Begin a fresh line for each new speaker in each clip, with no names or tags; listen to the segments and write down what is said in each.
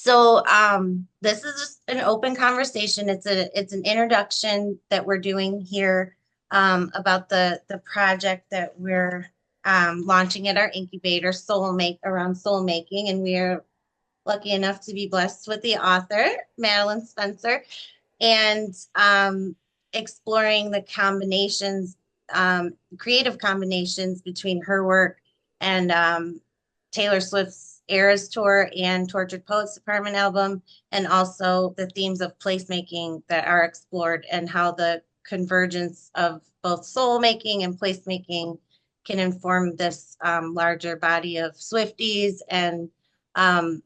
This is just an open conversation. It's an introduction that we're doing here about the project that we're launching at our incubator, around soul making, and we're lucky enough to be blessed with the author, Madeleine Spencer, and exploring the creative combinations between her work and Taylor Swift's Eras Tour and Tortured Poets Department album, and also the themes of placemaking that are explored and how the convergence of both soul making and placemaking can inform this larger body of Swifties and um,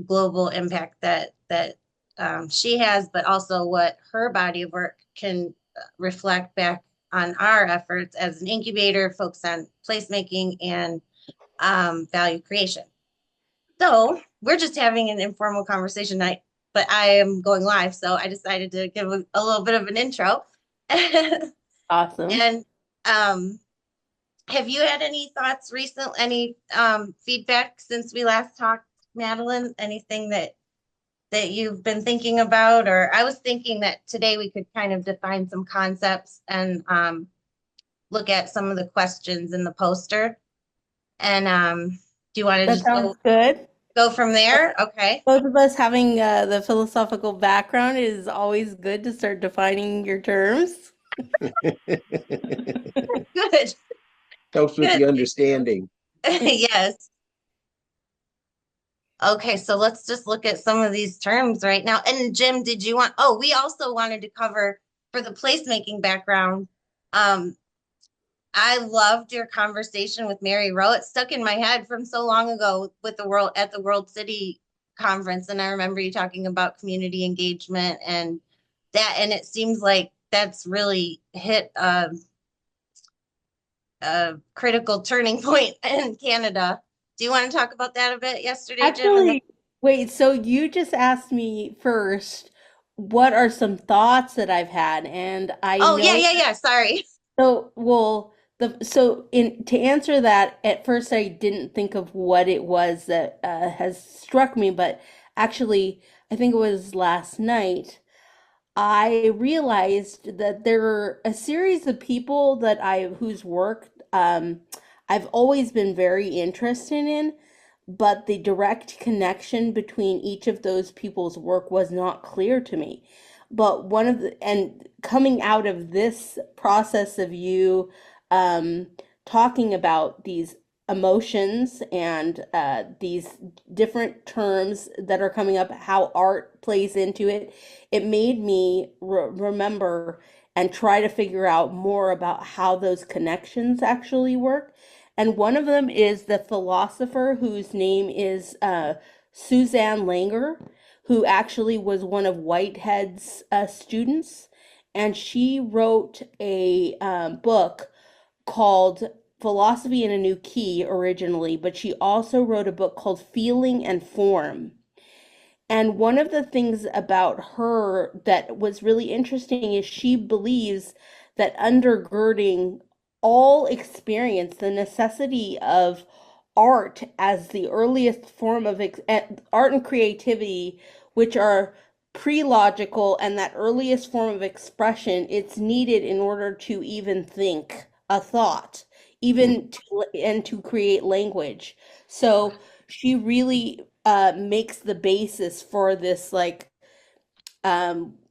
global impact that she has, but also what her body of work can reflect back on our efforts as an incubator, focus on placemaking and value creation. So we're just having an informal conversation night, but I am going live, so I decided to give a little bit of an intro.
Awesome.
And um, have you had any thoughts recent, any feedback since we last talked, Madeleine? Anything that you've been thinking about? Or I was thinking that today we could kind of define some concepts and look at some of the questions in the poster. And do you want to
That
just
sounds good.
go from there? Okay.
Both of us having the philosophical background is always good to start defining your terms.
Good.
Helps with
Good.
the understanding.
Yes. Okay, so let's just look at some of these terms right now. And Jim, we also wanted to cover for the placemaking background. Um, I loved your conversation with Mary Rowe. It stuck in my head from so long ago with the World City conference. And I remember you talking about community engagement and it seems like that's really hit a critical turning point in Canada. Do you want to talk about that a bit yesterday, Jim? And then,
Actually, wait, so you just asked me first, what are some thoughts that I've had? And I
oh,
know
yeah. Sorry.
so well so in to answer that, at first I didn't think of what it was that has struck me, but actually I think it was last night. I realized that there are a series of people that whose work I've always been very interested in, but the direct connection between each of those people's work was not clear to me. But and coming out of this process of you um, talking about these emotions and these different terms that are coming up, how art plays into it, it made me remember and try to figure out more about how those connections actually work. And one of them is the philosopher whose name is Suzanne Langer, who actually was one of Whitehead's students. And she wrote a book called Philosophy in a New Key originally, but she also wrote a book called Feeling and Form. And one of the things about her that was really interesting is she believes that undergirding all experience, the necessity of art as the earliest form of art and creativity, which are pre-logical and that earliest form of expression, it's needed in order to even think a thought, even to, and to create language. So she really makes the basis for this, like,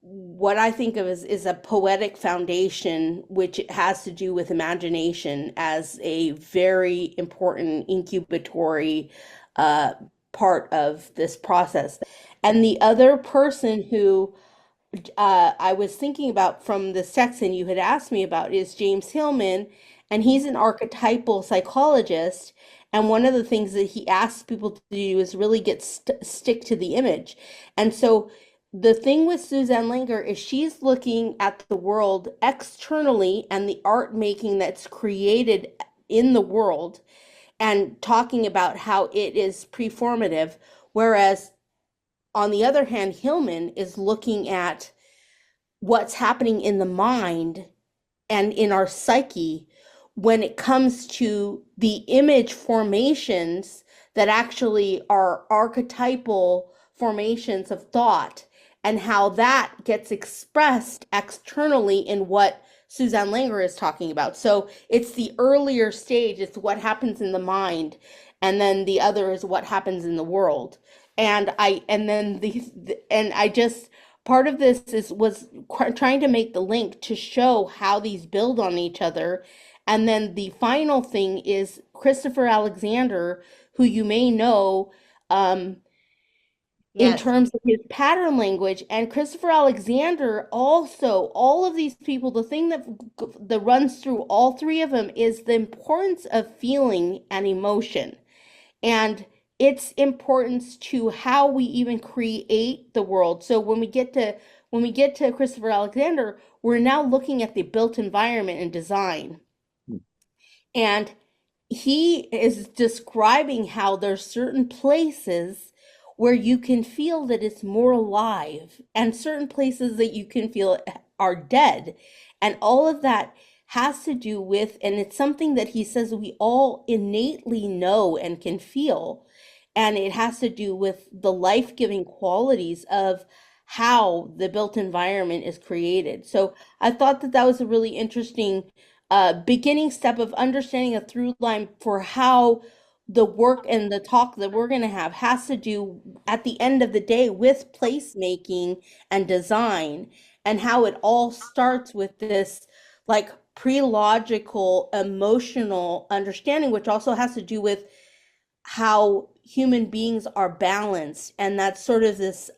what I think of is a poetic foundation, which has to do with imagination as a very important incubatory uh, part of this process. And the other person who I was thinking about from the section you had asked me about is James Hillman, and he's an archetypal psychologist. And one of the things that he asks people to do is really stick to the image. And so the thing with Suzanne Langer is she's looking at the world externally and the art making that's created in the world and talking about how it is preformative, whereas on the other hand, Hillman is looking at what's happening in the mind and in our psyche when it comes to the image formations that actually are archetypal formations of thought and how that gets expressed externally in what Suzanne Langer is talking about. So it's the earlier stage, it's what happens in the mind, and then the other is what happens in the world. And then and I just part of this is was trying to make the link to show how these build on each other. And then the final thing is Christopher Alexander, who you may know, um, in
Yes.
terms of his pattern language. And Christopher Alexander also, all of these people, the thing that runs through all three of them is the importance of feeling and emotion, and its importance to how we even create the world. So when we get to Christopher Alexander, we're now looking at the built environment and design. And he is describing how there's certain places where you can feel that it's more alive and certain places that you can feel are dead. And all of that has to do with, and it's something that he says we all innately know and can feel. And it has to do with the life-giving qualities of how the built environment is created. So I thought that that was a really interesting beginning step of understanding a through line for how the work and the talk that we're going to have has to do at the end of the day with placemaking and design, and how it all starts with this like pre-logical emotional understanding, which also has to do with how human beings are balanced. And that's sort of this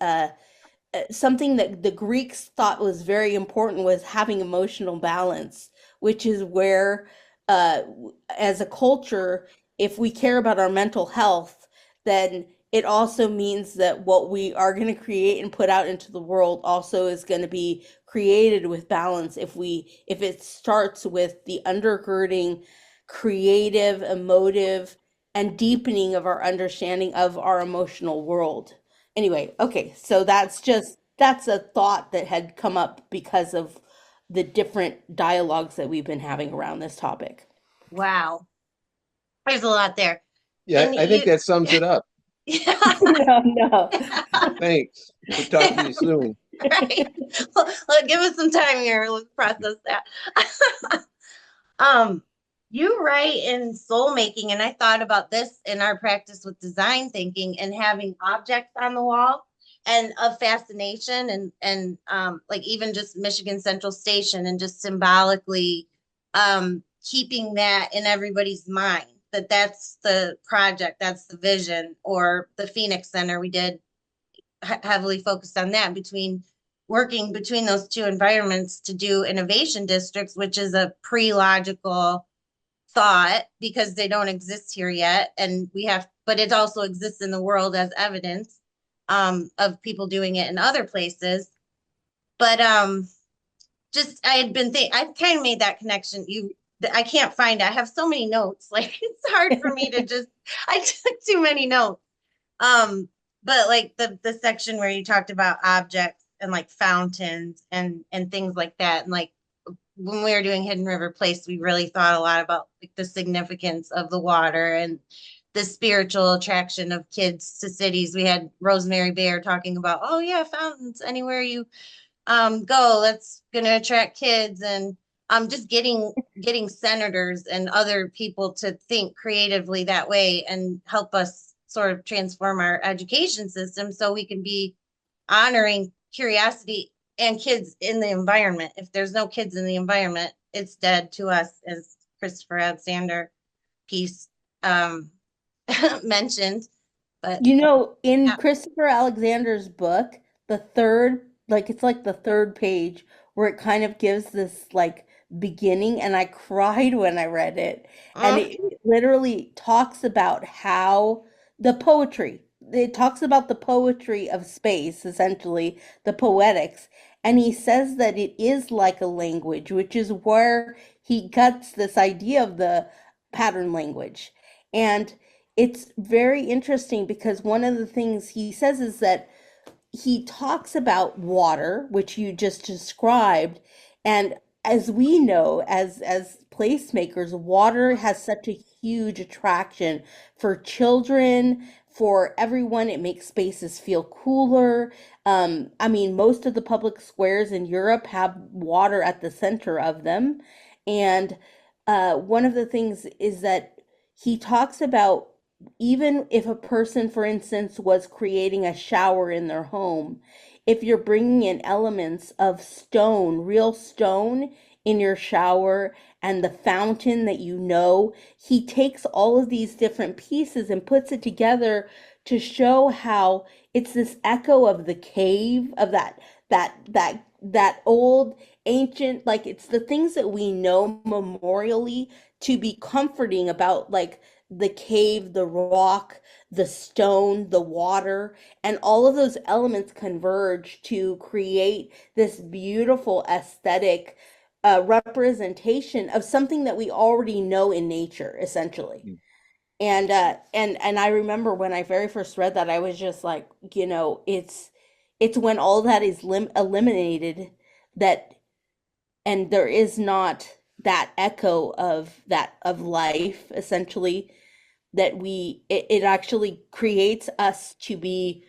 something that the Greeks thought was very important was having emotional balance, which is where, uh, as a culture, if we care about our mental health, then it also means that what we are going to create and put out into the world also is going to be created with balance if it starts with the undergirding creative, emotive, and deepening of our understanding of our emotional world. Anyway, okay, so that's a thought that had come up because of the different dialogues that we've been having around this topic.
Wow. There's a lot there.
Yeah,
And
I think
you,
that sums it up.
yeah,
No, no.
Thanks. We'll talk to you soon.
right. Well, give us some time here. Let's process that. Um, you write in soul making, and I thought about this in our practice with design thinking and having objects on the wall and of fascination and like even just Michigan Central Station and just symbolically keeping that in everybody's mind that that's the project, that's the vision, or the Phoenix Center we did heavily focused on that between working between those two environments to do innovation districts, which is a pre-logical thought because they don't exist here yet. And we have, but it also exists in the world as evidence of people doing it in other places. But just I had been I kind of made that connection. I can't find it. I have so many notes. Like it's hard for me to just I took too many notes. Um, but like the section where you talked about objects and like fountains and things like that, and like when we were doing Hidden River Place, we really thought a lot about like the significance of the water and the spiritual attraction of kids to cities. We had Rosemary Bear talking about, oh yeah, fountains anywhere you go, that's gonna attract kids, and just getting senators and other people to think creatively that way and help us sort of transform our education system so we can be honoring curiosity and kids in the environment. If there's no kids in the environment, it's dead to us, as Christopher Alexander piece um, mentioned. But
You know, in
yeah.
Christopher Alexander's book, the third, like it's like the third page where it kind of gives this like beginning, and I cried when I read it. And
Mm,
it literally talks about how the poetry, it talks about the poetry of space, essentially, the poetics. And he says that it is like a language, which is where he gets this idea of the pattern language. And it's very interesting because one of the things he says is that he talks about water, which you just described, and as we know as placemakers, water has such a huge attraction for children, for everyone. It makes spaces feel cooler. I mean, most of the public squares in Europe have water at the center of them. And one of the things is that he talks about even if a person, for instance, was creating a shower in their home, if you're bringing in elements of stone, real stone in your shower and the fountain that you know, he takes all of these different pieces and puts it together to show how it's this echo of the cave of that old ancient, like it's the things that we know memorially to be comforting about, like the cave, the rock, the stone, the water, and all of those elements converge to create this beautiful aesthetic representation of something that we already know in nature, essentially.
Mm.
And I remember when I very first read that, I was just like, it's when all that is eliminated, that and there is not that echo of that of life, essentially, that it actually creates us to be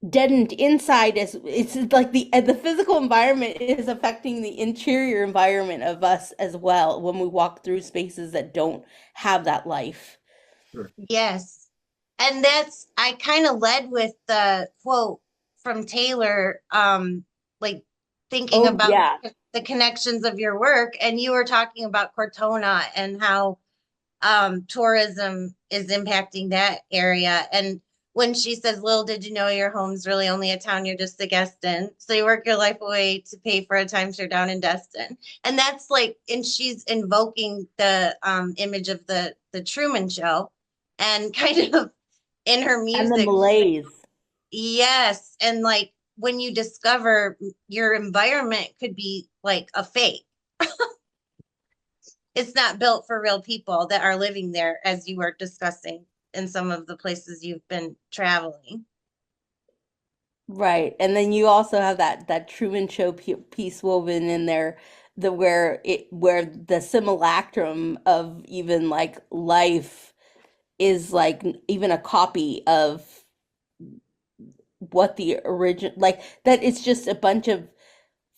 deadened inside, as it's like the physical environment is affecting the interior environment of us as well when we walk through spaces that don't have that life.
Sure.
Yes. And that's, I kind of led with the quote from Taylor, like thinking
Oh
about
yeah.
the connections of your work. And you were talking about Cortona and how tourism is impacting that area. And when she says, little did you know your home's really only a town you're just a guest in. So you work your life away to pay for a timeshare down in Destin. And that's like, and she's invoking the image of the Truman Show and kind of in her
And the
music.
malaise.
Yes. And like when you discover your environment could be like a fake. It's not built for real people that are living there, as you were discussing in some of the places you've been traveling.
Right. And then you also have that Truman Show piece woven in there, the where the simulacrum of even like life is like even a copy of what the origin, like that it's just a bunch of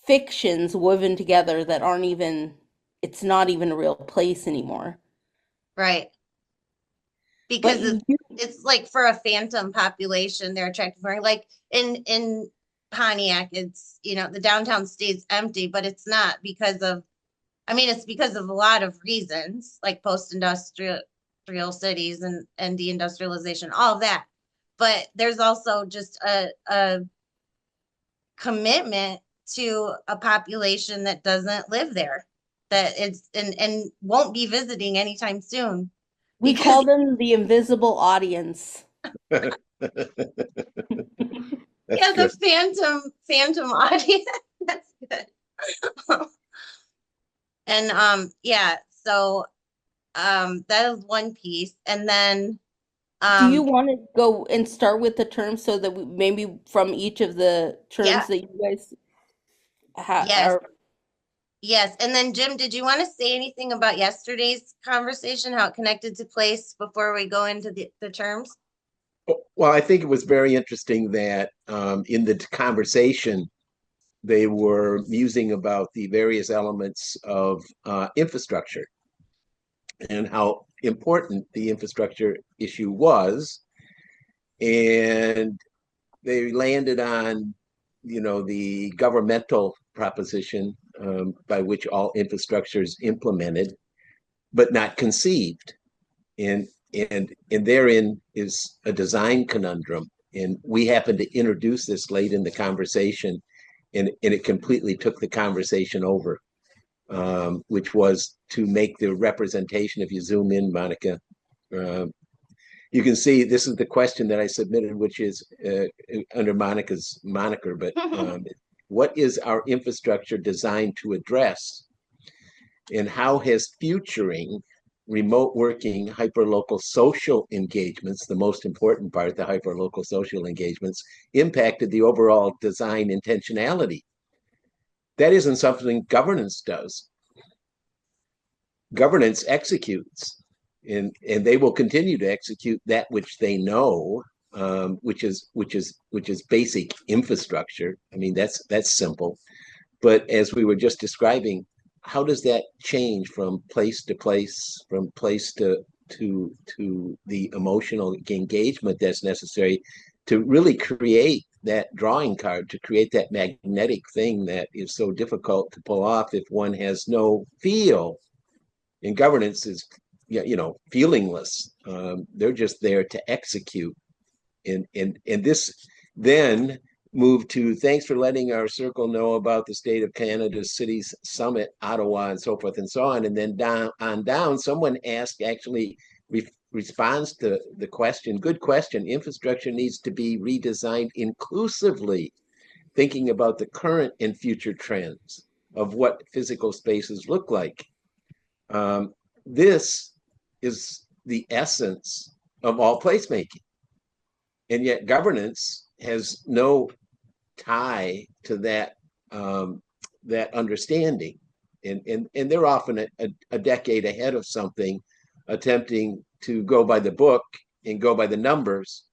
fictions woven together that aren't even, it's not even a real place anymore.
Right.
But
Because
you,
it's like for a phantom population, they're attracted for like in Pontiac, it's the downtown stays empty, but it's not because of I mean, it's because of a lot of reasons, like post-industrial cities and deindustrialization, all of that. But there's also just a commitment to a population that doesn't live there, that it's and won't be visiting anytime soon.
we
Because
call them the invisible audience.
That's
yeah, the
good.
phantom audience. That's good. And yeah, so that is one piece. And then
Do you
um
want to go and start with the terms so that maybe from each of the terms
yeah,
that you guys
yes,
are.
yes. And then Jim, did you want to say anything about yesterday's conversation, how it connected to place before we go into the terms?
Well, I think it was very interesting that in the conversation, they were musing about the various elements of infrastructure and how important the infrastructure issue was. And they landed on, the governmental proposition by which all infrastructure is implemented, but not conceived. And and therein is a design conundrum. And we happened to introduce this late in the conversation, and it completely took the conversation over, which was to make the representation. If you zoom in, Monica, uh, you can see this is the question that I submitted, which is under Monica's moniker. But what is our infrastructure designed to address, and how has futuring remote working hyperlocal social engagements, the most important part, the hyperlocal social engagements, impacted the overall design intentionality? That isn't something governance does. Governance executes. and they will continue to execute that which they know, which is basic infrastructure. I mean, that's simple. But as we were just describing, how does that change from place to place, from place to the emotional engagement that's necessary to really create that drawing card, to create that magnetic thing that is so difficult to pull off if one has no feel. And governance is, feelingless. They're just there to execute. And this then moved to, thanks for letting our circle know about the State of Canada's Cities Summit, Ottawa, and so forth and so on. And then down, someone asked, actually responds to the question, good question, infrastructure needs to be redesigned inclusively, thinking about the current and future trends of what physical spaces look like. This is the essence of all placemaking. And yet governance has no tie to that understanding. And they're often a decade ahead of something, attempting to go by the book and go by the numbers,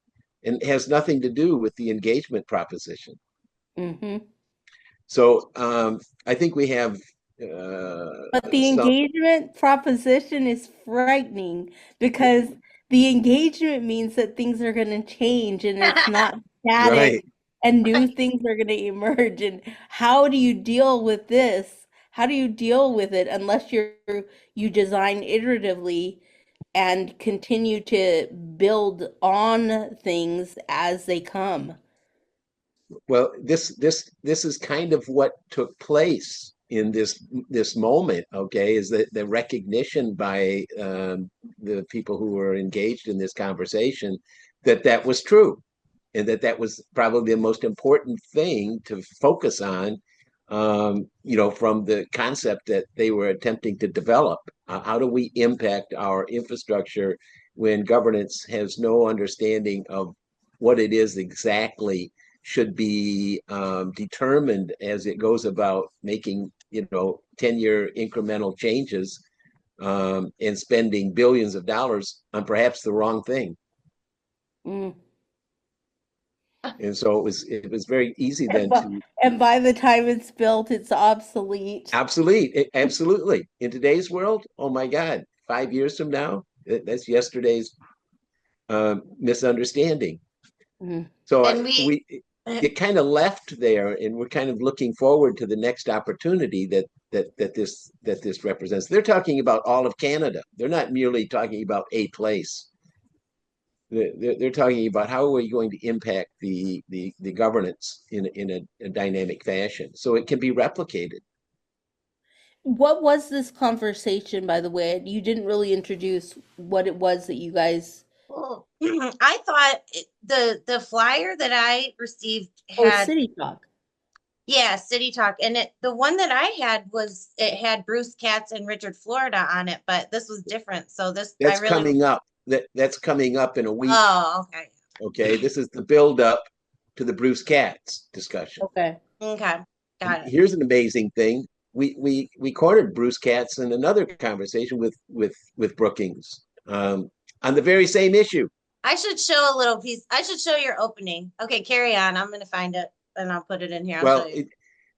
and has nothing to do with the engagement proposition.
Hmm.
So I think we have
But the
some,
engagement proposition is frightening because the engagement means that things are going to change and it's not
right.
static and new things are going to emerge. And how do you deal with this? How do you deal with it unless you design iteratively and continue to build on things as they come?
Well, this is kind of what took place in this moment. Okay, is that the recognition by the people who were engaged in this conversation that that was true, and that that was probably the most important thing to focus on. From the concept that they were attempting to develop. How do we impact our infrastructure when governance has no understanding of what it is exactly should be determined as it goes about making 10-year incremental changes, and spending billions of dollars on perhaps the wrong thing.
Mm.
And so it was very easy
And
then
by,
to
and by the time it's built, it's obsolete.
absolutely in today's world. Oh my God, 5 years from now, that's yesterday's misunderstanding.
Mm.
So
And we,
we get kind of left there, and we're kind of looking forward to the next opportunity that this represents. They're talking about all of Canada. They're not merely talking about a place. They're talking about how are we going to impact the governance in a dynamic fashion so it can be replicated.
What was this conversation, by the way? You didn't really introduce what it was that you guys.
well, I thought the flyer that I received
Oh,
had,
City Talk.
yeah, City Talk, and the one that I had was, it had Bruce Katz and Richard Florida on it, but this was different. So this, I
That's
really,
coming up. That's coming up in a week.
oh, okay,
Okay, this is the build up to the Bruce Katz discussion.
Okay.
okay,
And
got it.
here's an amazing thing. We cornered Bruce Katz in another conversation with Brookings, on the very same issue.
I should show a little piece. I should show your opening. Okay, carry on. I'm gonna find it and I'll put it in here. I'll show
Well,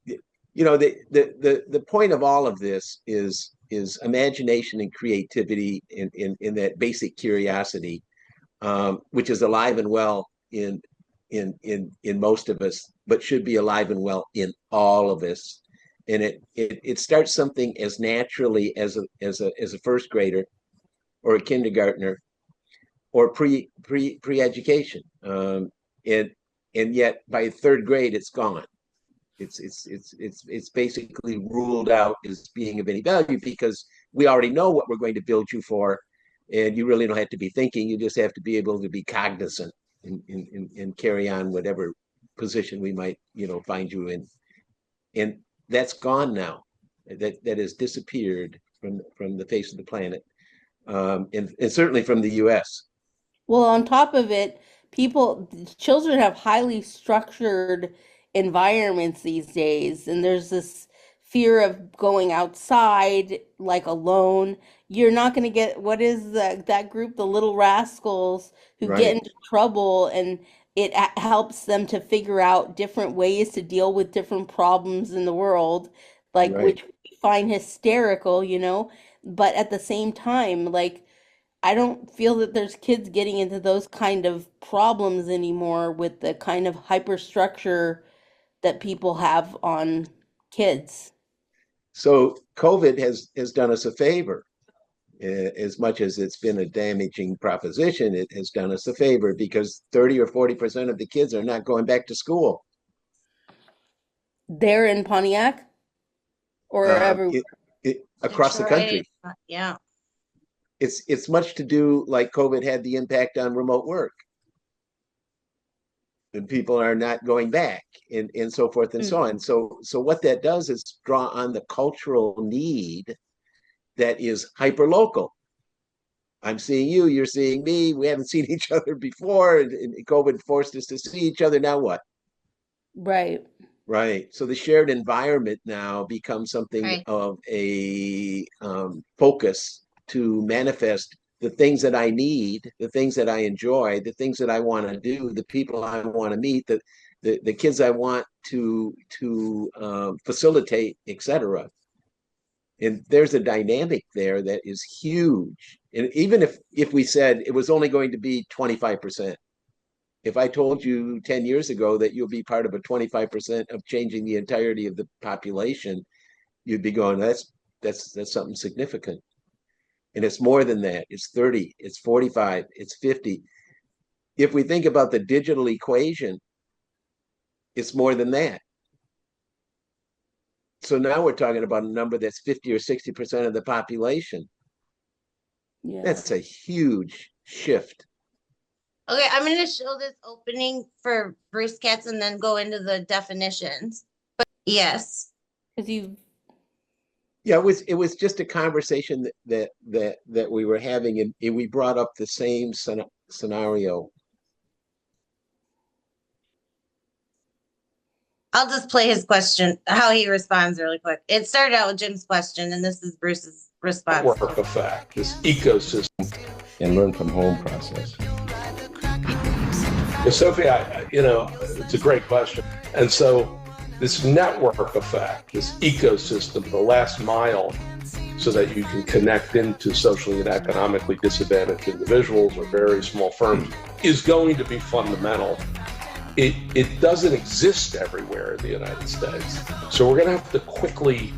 you.
the point of all of this is imagination and creativity in that basic curiosity, which is alive and well in most of us, but should be alive and well in all of us. And it starts something as naturally as a first grader or a kindergartner or pre education, and and yet by third grade it's gone. It's basically ruled out as being of any value because we already know what we're going to build you for, and you really don't have to be thinking. You just have to be able to be cognizant and carry on whatever position we might find you in. And that's gone now. That has disappeared from the face of the planet, and certainly from the U.S.
Well, on top of it, children have highly structured environments these days, and there's this fear of going outside like alone. You're not going to get, what is that group, the Little Rascals, who get
Right,
into trouble, and it helps them to figure out different ways to deal with different problems in the world, like,
right.
which we find hysterical, but at the same time, like, I don't feel that there's kids getting into those kind of problems anymore with the kind of hyperstructure that people have on kids.
So COVID has done us a favor. As much as it's been a damaging proposition, it has done us a favor because 30 or 40% of the kids are not going back to school.
They're in Pontiac or
Uh,
everywhere.
it, across the
Detroit,
country.
yeah.
It's much to do like COVID had the impact on remote work, and people are not going back, and so forth and so
Mm.
on. So what that does is draw on the cultural need that is hyper local. I'm seeing you, you're seeing me. We haven't seen each other before, and COVID forced us to see each other. Now what?
Right.
Right. So the shared environment now becomes something
Right.
of a focus to manifest the things that I need, the things that I enjoy, the things that I want to do, the people I want to meet, the kids I want to facilitate, etc. And there's a dynamic there that is huge. And even if we said it was only going to be 25%, if I told you 10 years ago that you'll be part of a 25% of changing the entirety of the population, you'd be going, that's something significant. And it's more than that. It's 30, it's 45, it's 50. If we think about the digital equation, it's more than that. So now we're talking about a number that's 50 or 60% of the population.
Yeah.
That's a huge shift.
Okay, I'm going to show this opening for Bruce Katz and then go into the definitions. But yes.
Because you,
Yeah, it was just a conversation that we were having, and we brought up the same scenario.
I'll just play his question, how he responds really quick. It started out with Jim's question, and this is Bruce's response.
Network effect, this ecosystem.
And learn from home process.
Sophie, it's a great question. And so this network effect, this ecosystem, the last mile, so that you can connect into socially and economically disadvantaged individuals or very small firms, is going to be fundamental. It doesn't exist everywhere in the United States. So we're going to have to quickly,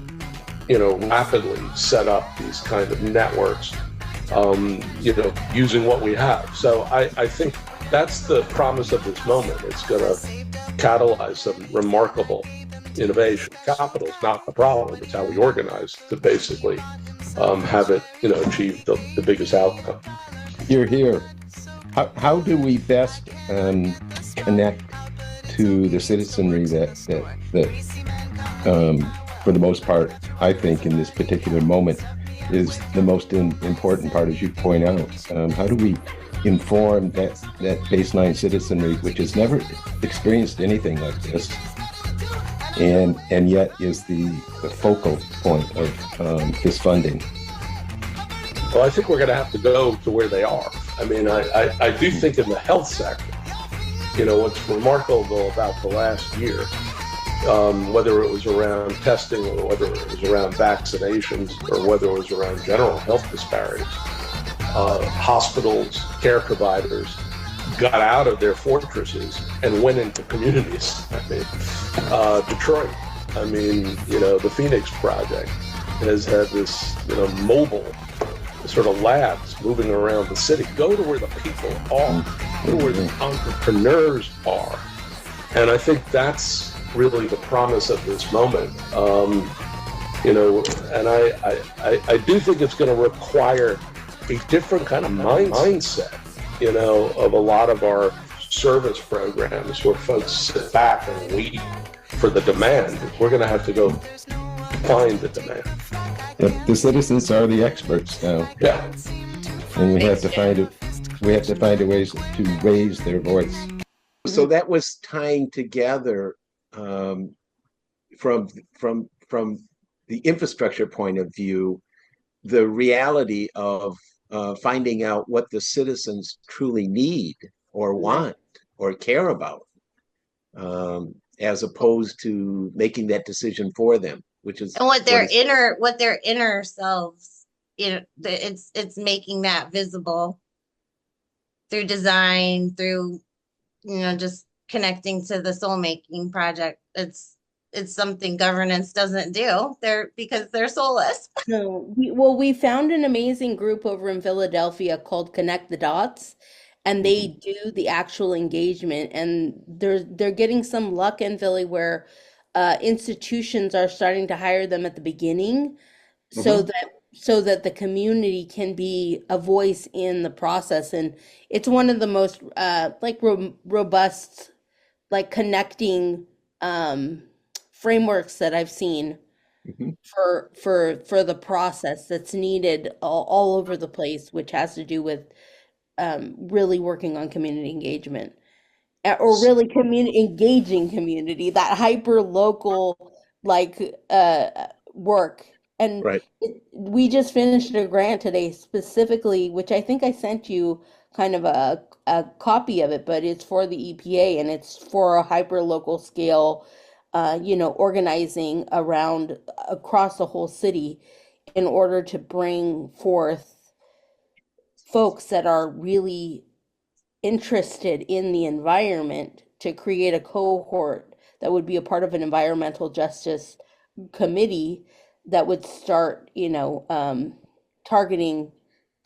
rapidly set up these kind of networks, using what we have. So I think that's the promise of this moment. It's going to catalyze some remarkable innovation. Capital is not the problem. It's how we organize to basically have it, achieve the biggest outcome.
Here. How do we best connect to the citizenry that for the most part, I think in this particular moment is the most important part, as you point out. How do we inform that baseline citizenry, which has never experienced anything like this, and yet is the focal point of this funding?
Well, I think we're going to have to go to where they are. I mean, I do think in the health sector, what's remarkable about the last year, whether it was around testing or whether it was around vaccinations or whether it was around general health disparities, hospitals, care providers got out of their fortresses and went into communities. I mean, Detroit, the Phoenix Project has had this, mobile sort of labs moving around the city. Go to where the people are, go to where the entrepreneurs are. And I think that's really the promise of this moment. And I do think it's going to require a different kind of mindset, of a lot of our service programs where folks sit back and wait for the demand. We're going to have to go find the demand.
The citizens are the experts now.
Yeah.
And we have to find a ways to raise their voice.
So that was tying together from the infrastructure point of view, the reality of finding out what the citizens truly need or
Right.
want or care about, as opposed to making that decision for them, which is
And what
what
their
is
inner selves, it's making that visible through design, through just connecting to the soul making project. It's something governance doesn't do. Because they're soulless.
No, we found an amazing group over in Philadelphia called Connect the Dots, and they
Mhm,
do the actual engagement. And they're getting some luck in Philly where institutions are starting to hire them at the beginning, so
mhm,
that the community can be a voice in the process. And it's one of the most like robust, like connecting frameworks that I've seen
mhm.
for the process that's needed all over the place, which has to do with really working on community engagement, or really community engaging community, that hyper local like work. And
Right.
we just finished a grant today specifically, which I think I sent you kind of a copy of it, but it's for the EPA, and it's for a hyper local scale, organizing around across the whole city in order to bring forth folks that are really interested in the environment to create a cohort that would be a part of an environmental justice committee that would start, targeting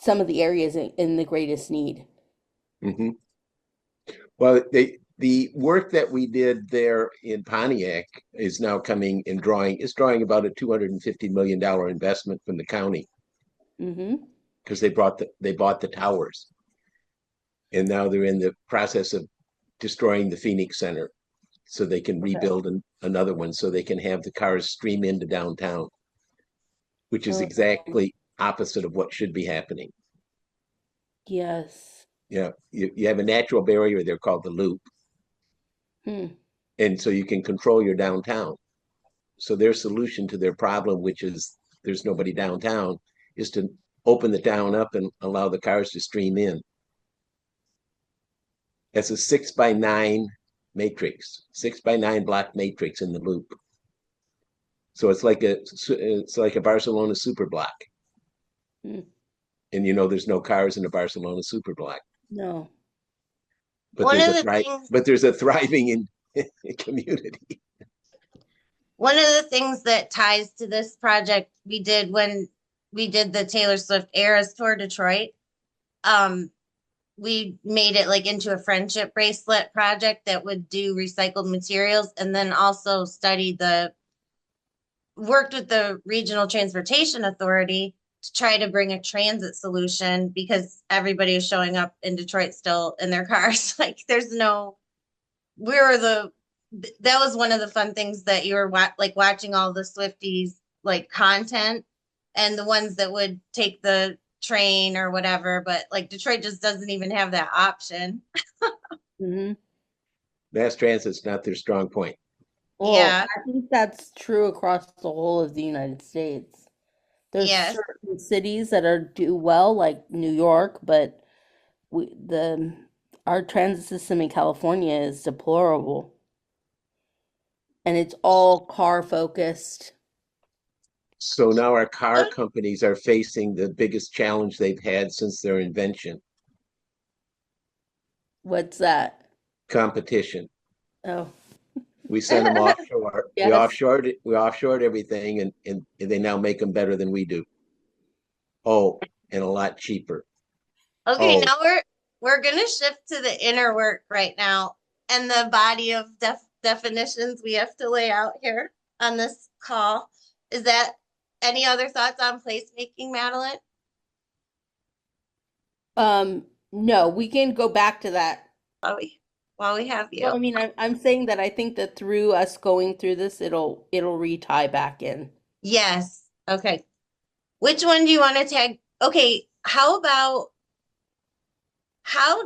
some of the areas in the greatest need.
Mhm. Well, the work that we did there in Pontiac is now coming in drawing about a $250 million investment from the county
Mm-hmm.
because they bought the towers, and now they're in the process of destroying the Phoenix Center so they can
Okay.
rebuild another one so they can have the cars stream into downtown, which is
Um,
exactly opposite of what should be happening.
yes.
Yeah, you have a natural barrier there called the loop,
Hmm.
and so you can control your downtown. So their solution to their problem, which is there's nobody downtown, is to open the town up and allow the cars to stream in. That's a 6x9 matrix, 6x9 block matrix in the loop. So it's like a Barcelona super block,
Hmm.
and there's no cars in a Barcelona super block,
No.
One of the things
but there's a thriving in community.
One of the things that ties to this project we did when we did the Taylor Swift Eras Tour Detroit, um, we made it like into a friendship bracelet project that would do recycled materials, and then also worked with the regional transportation authority to try to bring a transit solution because everybody is showing up in Detroit still in their cars. Like there's no, we were the, that was one of the fun things that you were like watching all the Swifties like content and the ones that would take the train or whatever, but like Detroit just doesn't even have that option.
Mm-hmm.
Mass transit's not their strong point.
Well,
Yeah.
I think that's true across the whole of the United States. There's
Yes.
certain cities that are do well, like New York, but we the our transit system in California is deplorable, and it's all car focused.
So now our car
What
companies are facing the biggest challenge they've had since their invention,
What's that?
competition.
Oh,
We sent them offshore.
yes.
We offshored everything, and they now make them better than we do. Oh, and a lot cheaper.
Okay,
Oh,
now we're gonna shift to the inner work right now and the body of definitions we have to lay out here on this call. Is that any other thoughts on placemaking, Madeline?
No, we can go back to that.
While we while we have
Well,
you.
I mean, I'm saying that I think that through us going through this, it'll re-tie back in.
Yes. Okay. Which one do you want to tag? Okay, how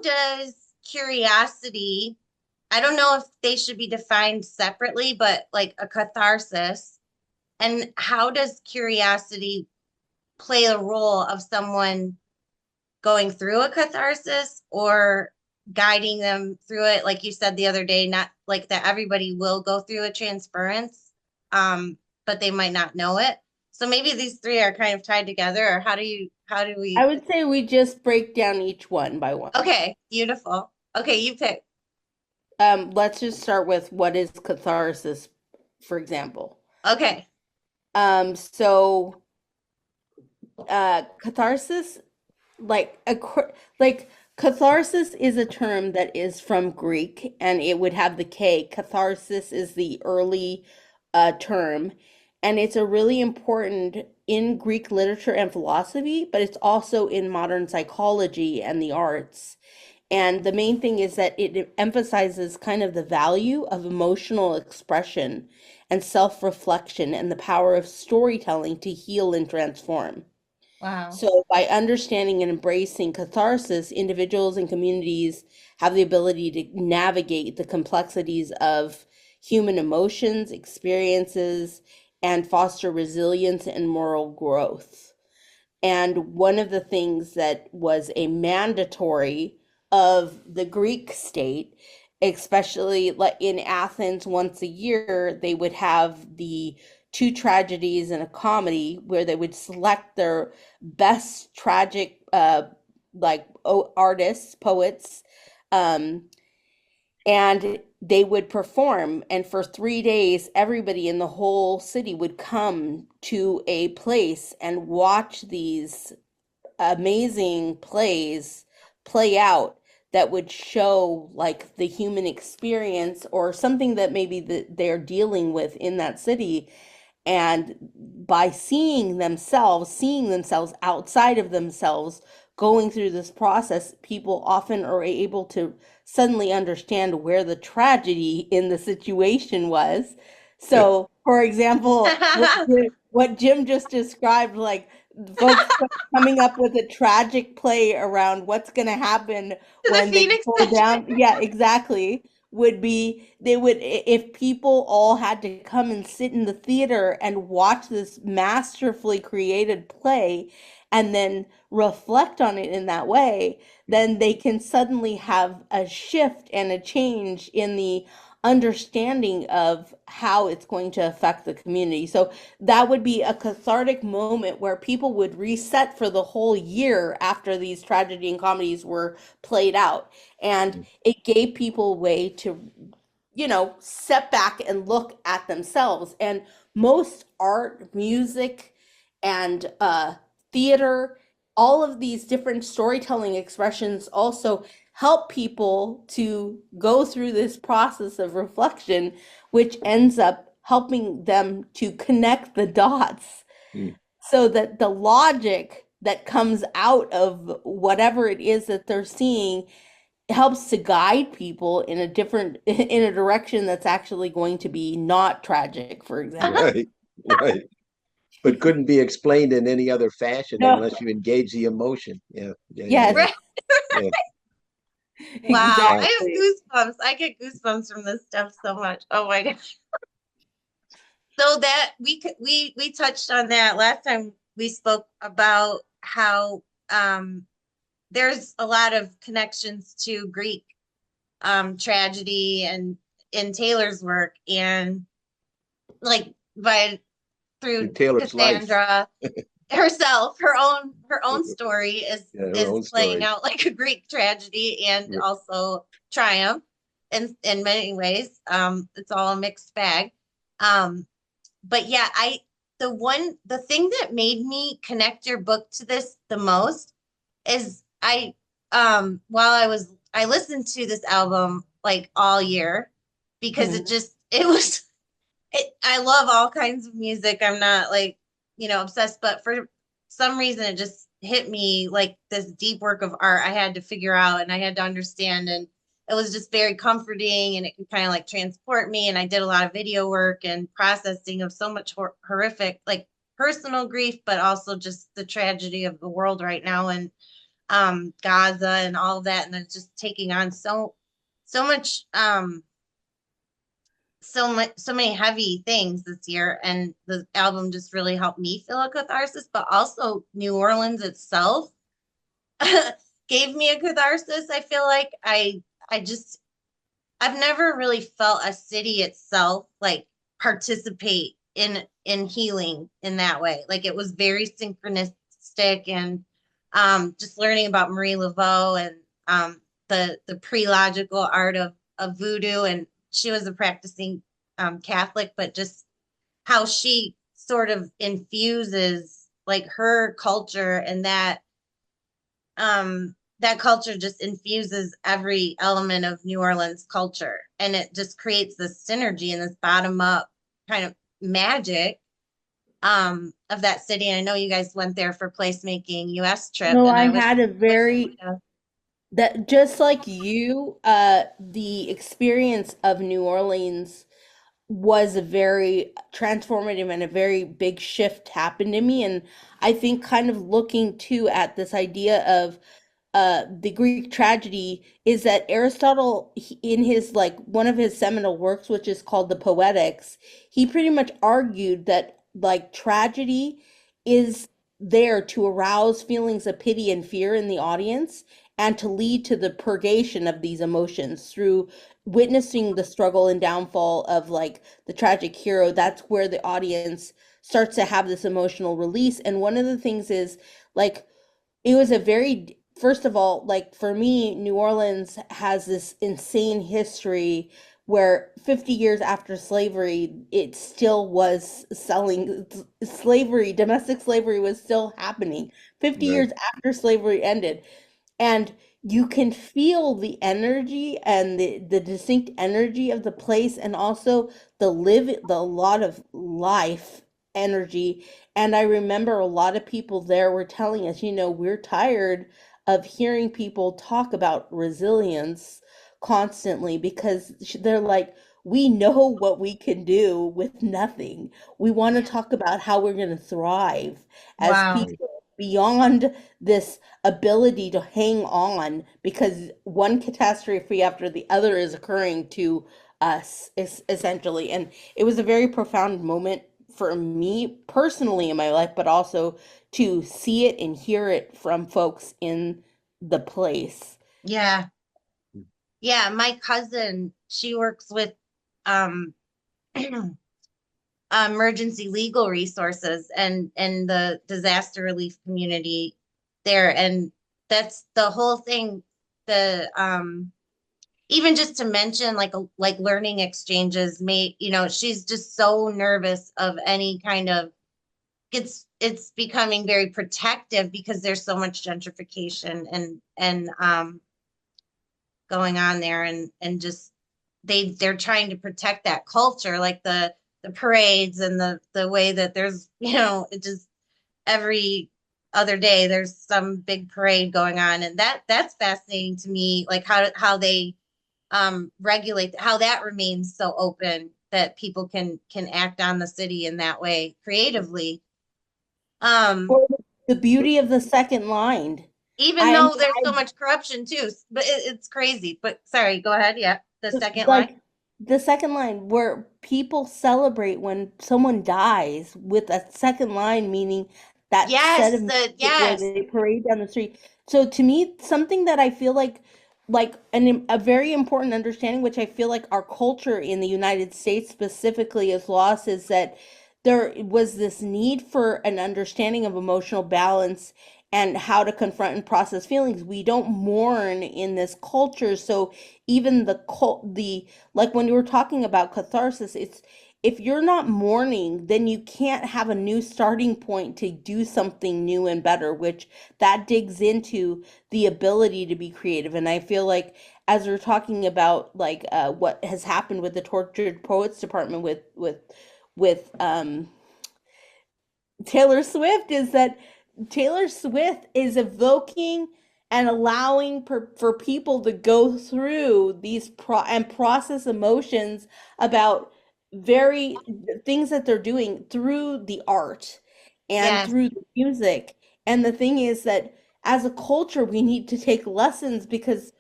does curiosity, I don't know if they should be defined separately, but like a catharsis And how does curiosity play a role of someone going through a catharsis or guiding them through it? Like you said the other day, not like that everybody will go through a transference, but they might not know it. So maybe these three are kind of tied together, or how do
I
we?
would say we just break down each one by one.
Okay, beautiful. Okay, you pick.
Let's just start with what is catharsis, for example.
Okay.
So catharsis, like like catharsis is a term that is from Greek, and it would have the K. Catharsis is the early term, and it's a really important in Greek literature and philosophy, but it's also in modern psychology and the arts. And the main thing is that it emphasizes kind of the value of emotional expression and self-reflection and the power of storytelling to heal and transform.
Wow.
So, by understanding and embracing catharsis, individuals and communities have the ability to navigate the complexities of human emotions, experiences, and foster resilience and moral growth. And one of the things that was a mandatory of the Greek state, especially like in Athens, once a year, they would have the two tragedies and a comedy where they would select their best tragic artists, poets, um, and they would perform. And for 3 days, everybody in the whole city would come to a place and watch these amazing plays play out that would show like the human experience or something that maybe that they're dealing with in that city. And by seeing themselves outside of themselves, going through this process, people often are able to suddenly understand where the tragedy in the situation was. So, for example, what Jim just described, like folks coming up with a tragic play around what's going to happen
To the
when they
Phoenix
go
Century.
down. Yeah, exactly. Would be they would if people all had to come and sit in the theater and watch this masterfully created play and then reflect on it in that way, then they can suddenly have a shift and a change in the understanding of how it's going to affect the community. So that would be a cathartic moment where people would reset for the whole year after these tragedy and comedies were played out. And it gave people a way to, step back and look at themselves. And most art, music, and theater, all of these different storytelling expressions also help people to go through this process of reflection, which ends up helping them to connect the dots
Mm.
so that the logic that comes out of whatever it is that they're seeing helps to guide people in a direction that's actually going to be not tragic, for example.
Right, right. But couldn't be explained in any other fashion
No.
unless you engage the emotion. Yeah, yeah, yeah,
Yes,
yeah.
Right.
Yeah.
Wow.
Wow.
I
exactly.
have goosebumps. I get goosebumps from this stuff so much. Oh my gosh. So that we touched on that last time we spoke about how there's a lot of connections to Greek tragedy and in Taylor's work and like by
In
through
Taylor's life,
Cassandra herself, her own story
yeah, her
is
own
playing
story.
out like a Greek tragedy and also triumph in many ways. It's all a mixed bag. Um, but yeah, the thing that made me connect your book to this the most is while I listened to this album like all year because
Mhm.
it was I love all kinds of music. I'm not like, obsessed, but for some reason it just hit me like this deep work of art I had to figure out and I had to understand. And it was just very comforting and it could kind of like transport me. And I did a lot of video work and processing of so much horrific, like personal grief, but also just the tragedy of the world right now and Gaza and all of that. And then just taking on so much so many heavy things this year, and the album just really helped me feel a catharsis, but also New Orleans itself gave me a catharsis. I feel like I just I've never really felt a city itself like participate in healing in that way. Like it was very synchronistic, and just learning about Marie Laveau and the pre-logical art of voodoo, and she was a practicing Catholic, but just how she sort of infuses like her culture, and that culture just infuses every element of New Orleans culture, and it just creates this synergy and this bottom up kind of magic of that city. And I know you guys went there for placemaking US trip,
No,
and
I
I
had a
wish I
very
would have.
that just like you, the experience of New Orleans was a very transformative and a very big shift happened to me. And I think kind of looking too at this idea of the Greek tragedy is that Aristotle, in his like one of his seminal works, which is called the Poetics, he pretty much argued that like tragedy is there to arouse feelings of pity and fear in the audience and to lead to the purgation of these emotions through witnessing the struggle and downfall of like the tragic hero. That's where the audience starts to have this emotional release. And one of the things is like it was a very, first of all, like for me, New Orleans has this insane history where 50 years after slavery, it still was selling slavery, domestic slavery was still happening. 50
Right.
years after slavery ended, and you can feel the energy and the distinct energy of the place, and also the lot of life energy. And I remember a lot of people there were telling us, we're tired of hearing people talk about resilience constantly, because they're like, we know what we can do with nothing. We want to
Yeah.
talk about how we're going to thrive as
Wow.
Right.
people beyond this ability to hang on, because one catastrophe after the other is occurring to us, essentially. And it was a very profound moment for me personally in my life, but also to see it and hear it from folks in the place.
Yeah. Yeah. My cousin, she works with um emergency legal resources and the disaster relief community there, and that's the whole thing. The even just to mention like learning exchanges made, she's just so nervous of any kind of, it's becoming very protective because there's so much gentrification and going on there, and just they're trying to protect that culture, like the parades and the way that there's, it just every other day there's some big parade going on, and that's fascinating to me, like how they regulate, how that remains so open that people can act on the city in that way creatively. um
Or the beauty of the second line.
Even
I mean,
though there's so much corruption too, but it's crazy. But sorry, go ahead. Yeah, the second line.
like the second line where people celebrate when someone dies with a second line, meaning that set
Yes,
of
the
music where
yes,
they parade down the street. So to me, something that I feel like a very important understanding, which I feel like our culture in the United States specifically is lost, is that there was this need for an understanding of emotional balance and how to confront and process feelings. We don't mourn in this culture, so even the like when you were talking about catharsis, it's if you're not mourning, then you can't have a new starting point to do something new and better, which that digs into the ability to be creative. And I feel like as we're talking about like what has happened with the Tortured Poets Department with Taylor Swift, is that Taylor Swift is evoking and allowing for people to go through these and process emotions about very things that they're doing through the art and
yes,
through the music. And the thing is that as a culture, we need to take lessons because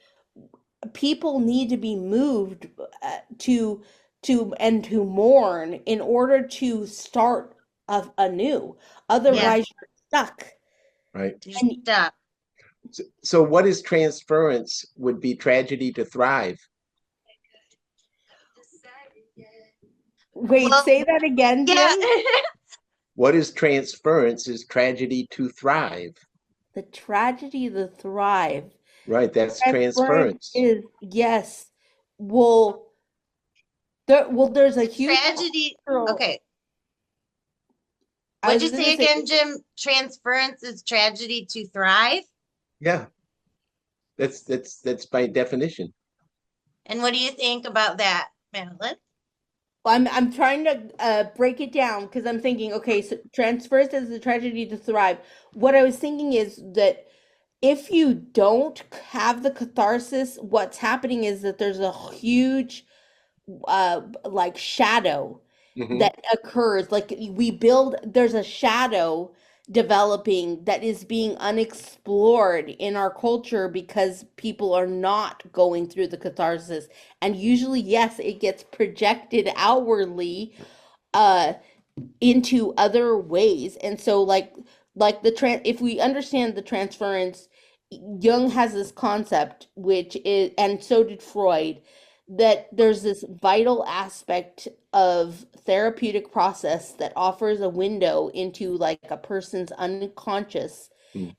people need to be moved to to mourn in order to start anew.
Yes,
Otherwise, you're stuck.
Right.
you're
And
stuck.
So what is transference would be tragedy to thrive.
wait,
Well,
say that again,
yeah.
Jim.
What is transference is tragedy to thrive.
The tragedy, the thrive.
Right. That's
Transference
transference.
is yes. Well, there's a huge
Tragedy.
cultural.
Okay.
I
What'd
was
you
gonna
say
say
again, Jim? Transference is tragedy to thrive.
Yeah. That's by definition.
And what do you think about that, Madeline?
I'm trying to break it down because I'm thinking, okay, so transfers as a tragedy to thrive. What I was thinking is that if you don't have the catharsis, what's happening is that there's a huge like shadow
Hmm.
that occurs. Like we build, there's a shadow developing that is being unexplored in our culture because people are not going through the catharsis. And usually, yes, it gets projected outwardly uh into other ways. And so like if we understand the transference, Jung has this concept, which is, and so did Freud, that there's this vital aspect of therapeutic process that offers a window into like a person's unconscious.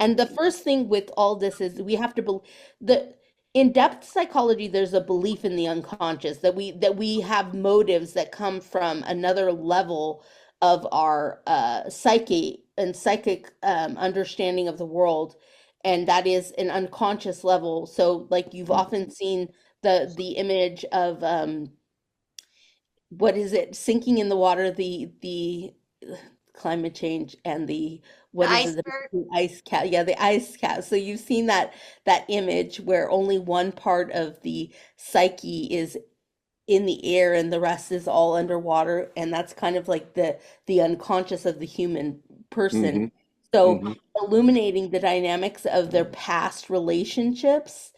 And the first thing with all this is we have to believe that in depth psychology there's a belief in the unconscious, that we have motives that come from another level of our psyche and psychic understanding of the world, and that is an unconscious level. So like you've often seen the image of what is it, sinking in the water, the climate change and the
The
what is it,
iceberg.
the ice cap, yeah, the ice cap. So you've seen that image where only one part of the psyche is in the air and the rest is all underwater, and that's kind of like the unconscious of the human person.
Hmm.
So
Hmm.
illuminating the dynamics of their past relationships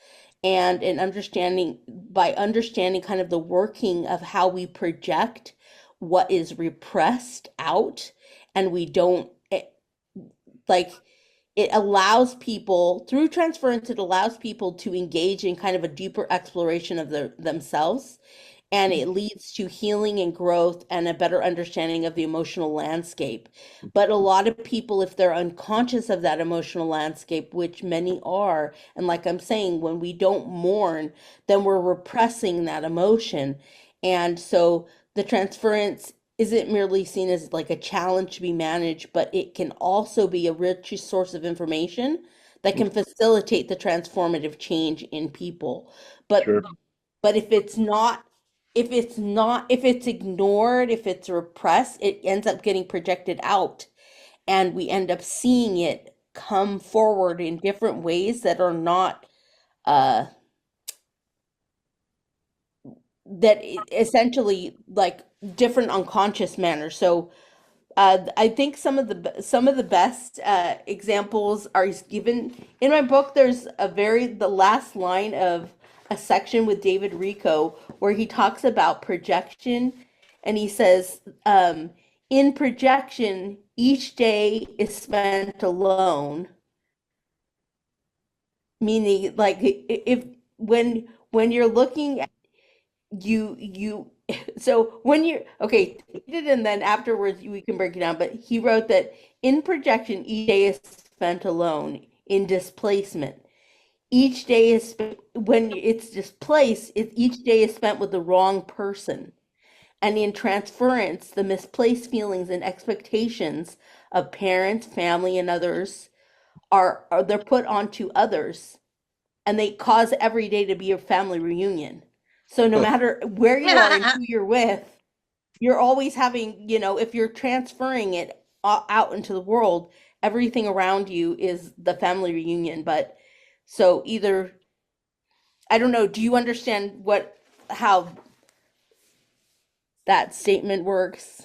and an understanding, by understanding kind of the working of how we project what is repressed out, and we don't like, it allows people through transference, it allows people to engage in kind of a deeper exploration of themselves, and it leads to healing and growth and a better understanding of the emotional landscape. But a lot of people, if they're unconscious of that emotional landscape, which many are, and like I'm saying, when we don't mourn, then we're repressing that emotion. And so the transference isn't merely seen as like a challenge to be managed, but it can also be a rich source of information that can facilitate the transformative change in people. But
Sure.
but if it's ignored, if it's repressed, it ends up getting projected out, and we end up seeing it come forward in different ways that are not uh essentially like different unconscious manners. So I think some of the best examples are given in my book. There's the last line of a section with David Rico where he talks about projection, and he says, in projection, each day is spent alone, meaning like if when you're looking at you so when you're okay, and then afterwards we can break it down, but he wrote that in projection each day is spent alone. In displacement, each day is when it's displaced, each day is spent with the wrong person. And in transference, the misplaced feelings and expectations of parents, family, and others are they're put onto others, and they cause every day to be a family reunion. So no matter where you are and who you're with, you're always having, if you're transferring it out into the world, everything around you is the family reunion. But so either, I don't know, do you understand how that statement works?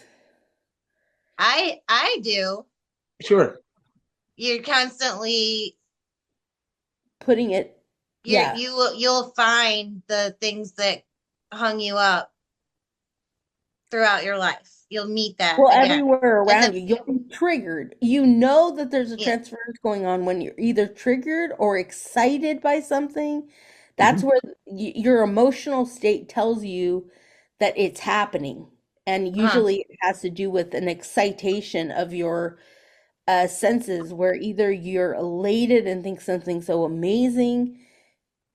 I do.
Sure.
You're constantly
Putting it, yeah.
you'll find the things that hung you up. throughout your life. You'll meet that
Well,
again.
everywhere
And
around you, you'll be triggered. You know that there's a
yeah,
transference going on when you're either triggered or excited by something. That's
Mhm.
where your emotional state tells you that it's happening. And
uh,
usually it has to do with an excitation of your senses, where either you're elated and think something so amazing,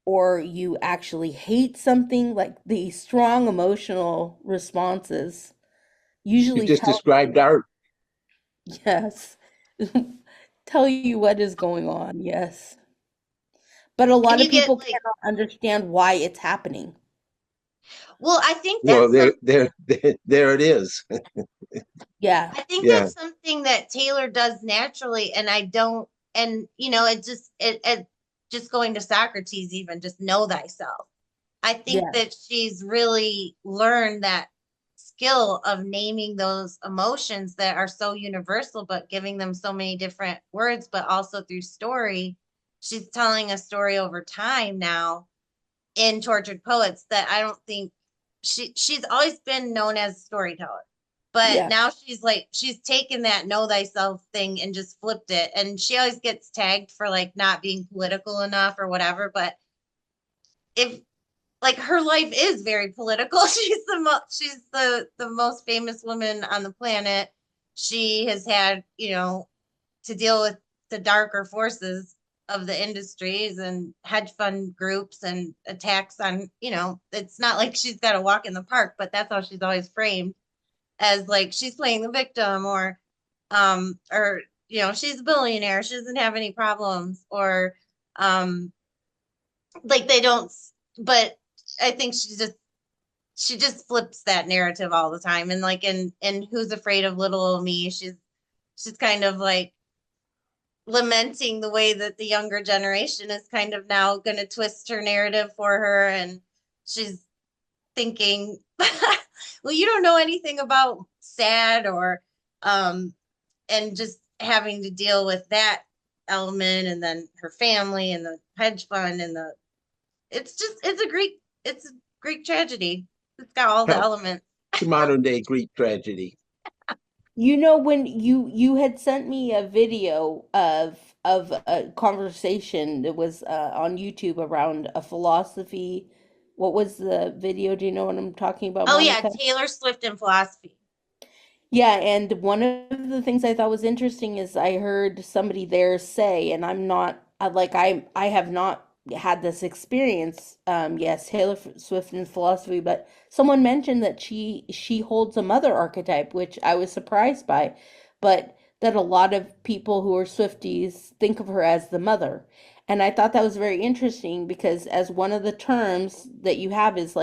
or you actually hate something. Like the strong emotional responses
You
usually
just
tell
described art.
Yes. Tell you what is going on, yes. But a
and
lot of
you get
people
like,
cannot understand why it's happening.
well, I think
Well,
that's some.
there it is.
Yeah.
I think
Yeah.
that's something that Taylor does naturally, and I don't. And it just going to Socrates, even just know thyself. I think
Yeah.
that she's really learned that skill of naming those emotions that are so universal, but giving them so many different words, but also through story. She's telling a story over time now in Tortured Poets that I don't think she's always been known as a storyteller. But
Yeah.
now she's taken that know thyself thing and just flipped it. And she always gets tagged for like not being political enough or whatever. But if like her life is very political. She's the most famous woman on the planet. She has had, to deal with the darker forces of the industries and hedge fund groups and attacks on, it's not like she's got to walk in the park, but that's how she's always framed, as like she's playing the victim, or she's a billionaire, she doesn't have any problems, or um like they don't. But I think she just flips that narrative all the time. And like in Who's Afraid of Little Old Me, she's kind of like lamenting the way that the younger generation is kind of now going to twist her narrative for her. And she's thinking, well, you don't know anything about sad, or um and just having to deal with that element, and then her family and the hedge fund and the it's a Greek tragedy. It's got all the
Well,
elements.
it's a modern day Greek tragedy.
You know, when you had sent me a video of a conversation that was on YouTube around a philosophy. What was the video? Do you know what I'm talking about,
Oh yeah,
Monica?
Taylor Swift and philosophy.
Yeah, and one of the things I thought was interesting is I heard somebody there say, and I'm not I have not had this experience. Yes, Swift and philosophy, but someone mentioned that she holds a mother archetype, which I was surprised by, but that a lot of people who are Swifties think of her as the mother. And I thought that was very interesting because as one of the terms that you have is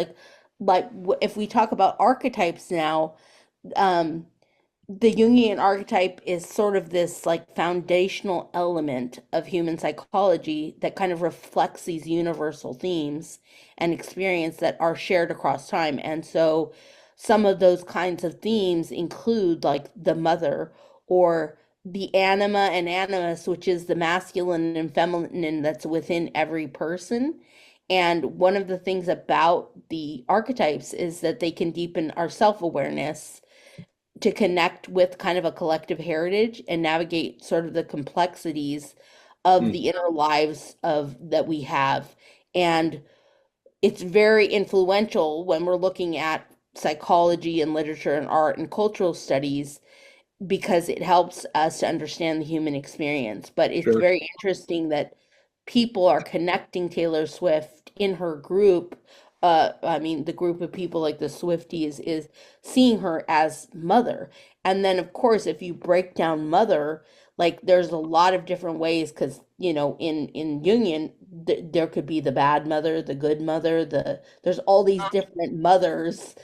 if we talk about archetypes now, um the Jungian archetype is sort of this like foundational element of human psychology that kind of reflects these universal themes and experience that are shared across time. And so some of those kinds of themes include like the mother, or the anima and animus, which is the masculine and feminine that's within every person. And one of the things about the archetypes is that they can deepen our self-awareness to connect with kind of a collective heritage and navigate sort of the complexities of
Mm,
the inner lives of that we have. And it's very influential when we're looking at psychology and literature and art and cultural studies, because it helps us to understand the human experience. But it's
sure.
very interesting that people are connecting Taylor Swift in her group. I mean, the group of people like the Swifties is seeing her as mother. And then, of course, if you break down mother, like there's a lot of different ways, because, in Jungian, there could be the bad mother, the good mother, there's all these different mothers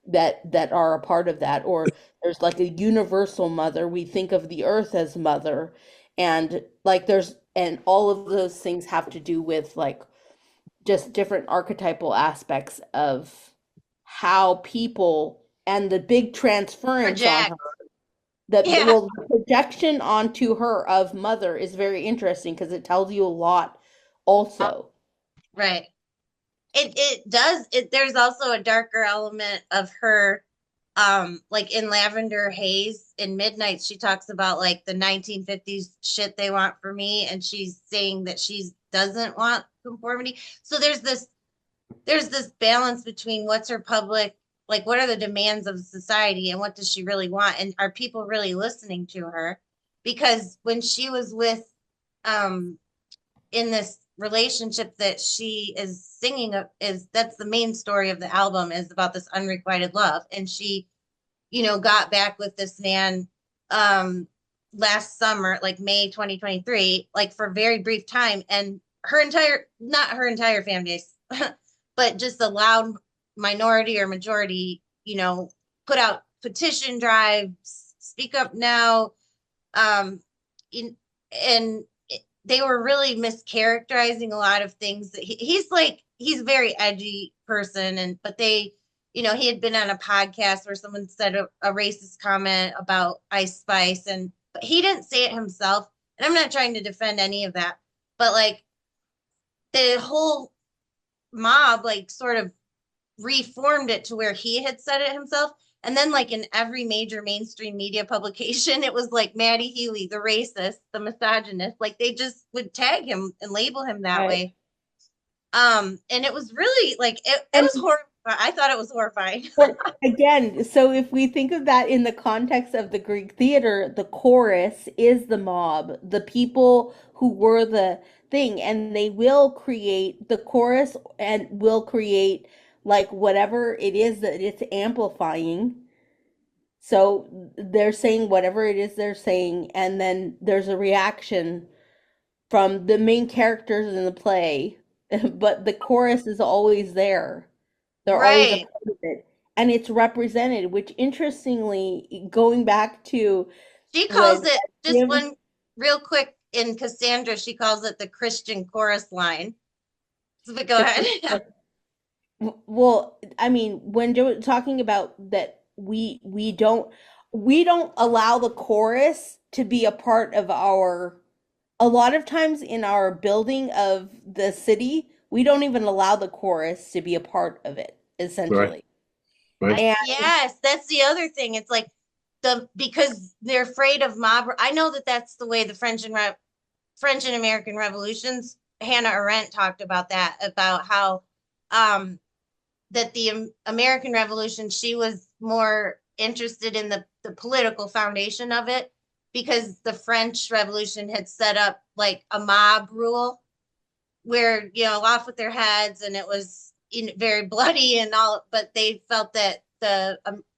that are a part of that. Or there's like a universal mother. We think of the earth as mother. And like and all of those things have to do with like just different archetypal aspects of how people, and the big transference on her.
Project. Yeah,
The projection onto her of mother is very interesting because it tells you a lot also.
right. It does. There's also a darker element of her, like in Lavender Haze in Midnight, she talks about like the 1950s shit they want for me, and she's saying that she doesn't want conformity. So there's this balance between what's her public, like what are the demands of society and what does she really want, and are people really listening to her? Because when she was with um in this relationship that she is singing of, is that's the main story of the album, is about this unrequited love, and she got back with this man um last summer, like May 2023, like for a very brief time, and not her entire fan base, but just a loud minority or majority, put out petition drives, speak up now, um in, and they were really mischaracterizing a lot of things that he's a very edgy person, and but he had been on a podcast where someone said a racist comment about Ice Spice, and but he didn't say it himself, and I'm not trying to defend any of that, but like the whole mob like sort of reformed it to where he had said it himself. And then, like in every major mainstream media publication, it was like Maddie Healy, the racist, the misogynist. Like they just would tag him and label him that
Right.
way. And it was really like it
And
was horrible. I thought it was horrifying.
but again, so if we think of that in the context of the Greek theater, the chorus is the mob, the people who were the thing, and they will create the chorus and will create like whatever it is that it's amplifying. So they're saying whatever it is they're saying, and then there's a reaction from the main characters in the play, but the chorus is always there. They're always a
Right.
part of it. And it's represented, which interestingly, going back to
She calls
when
it, just
Jim,
one real quick, in Cassandra, she calls it the Christian chorus line. But go
the
ahead.
well, I mean, when Joe was talking about that we don't allow the chorus to be a part of our a lot of times in our building of the city, we don't even allow the chorus to be a part of it,
Right,
essentially.
right.
And
Yes, that's the other thing. It's like because they're afraid of mob. I know that that's the way the French and American revolutions. Hannah Arendt talked about that, about how um, that the American Revolution, she was more interested in the political foundation of it, because the French Revolution had set up like a mob rule where, off with their heads, and it was very bloody and all, but they felt that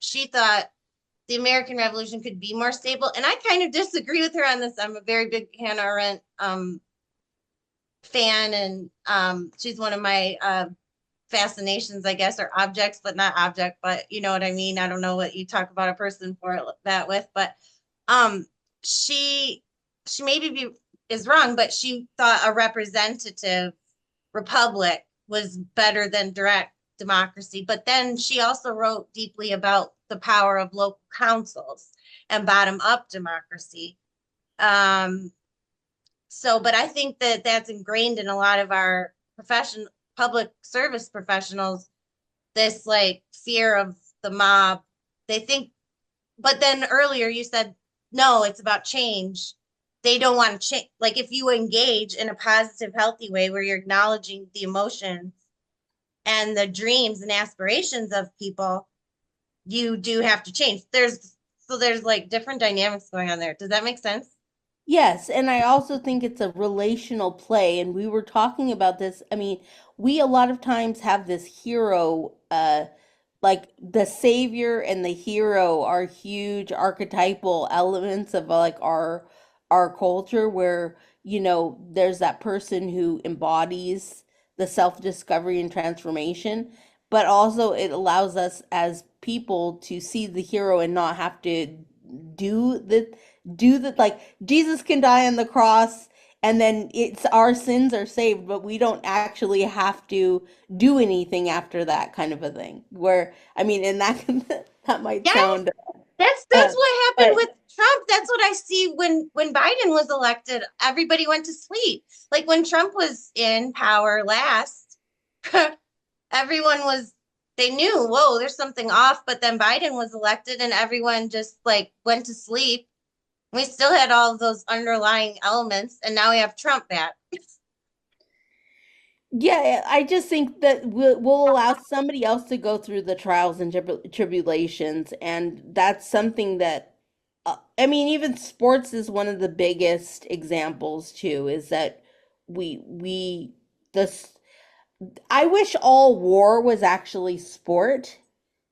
she thought the American Revolution could be more stable. And I kind of disagree with her on this. I'm a very big Hannah Arendt fan, and she's one of my fascinations, I guess, or objects, but not object, but you know what I mean. I don't know what you talk about a person for that with, but um, she maybe is wrong, but she thought a representative republic was better than direct democracy. But then she also wrote deeply about the power of local councils and bottom up democracy. Um, but I think that that's ingrained in a lot of our public service professionals, this like fear of the mob. They think, but then earlier you said, no, it's about change. They don't want to change. Like if you engage in a positive, healthy way where you're acknowledging the emotions and the dreams and aspirations of people, you do have to change. There's like different dynamics going on there. Does that make sense?
yes, and I also think it's a relational play, and we were talking about this. I mean, we a lot of times have this hero, like the savior and the hero are huge archetypal elements of like our culture where, there's that person who embodies the self-discovery and transformation, but also it allows us as people to see the hero and not have to do the like Jesus can die on the cross and then it's our sins are saved, but we don't actually have to do anything after that kind of a thing. Where I mean, and that that might
Yes,
sound,
that's what happened
but
with Trump. That's what I see when Biden was elected. Everybody went to sleep. Like when Trump was in power last, everyone was they knew, whoa, there's something off. But then Biden was elected and everyone just like went to sleep. We still had all of those underlying elements, and now we have Trump back.
Yeah, I just think that we'll allow somebody else to go through the trials and tribulations, and that's something that, I mean, even sports is one of the biggest examples too, is that we this I wish all war was actually sport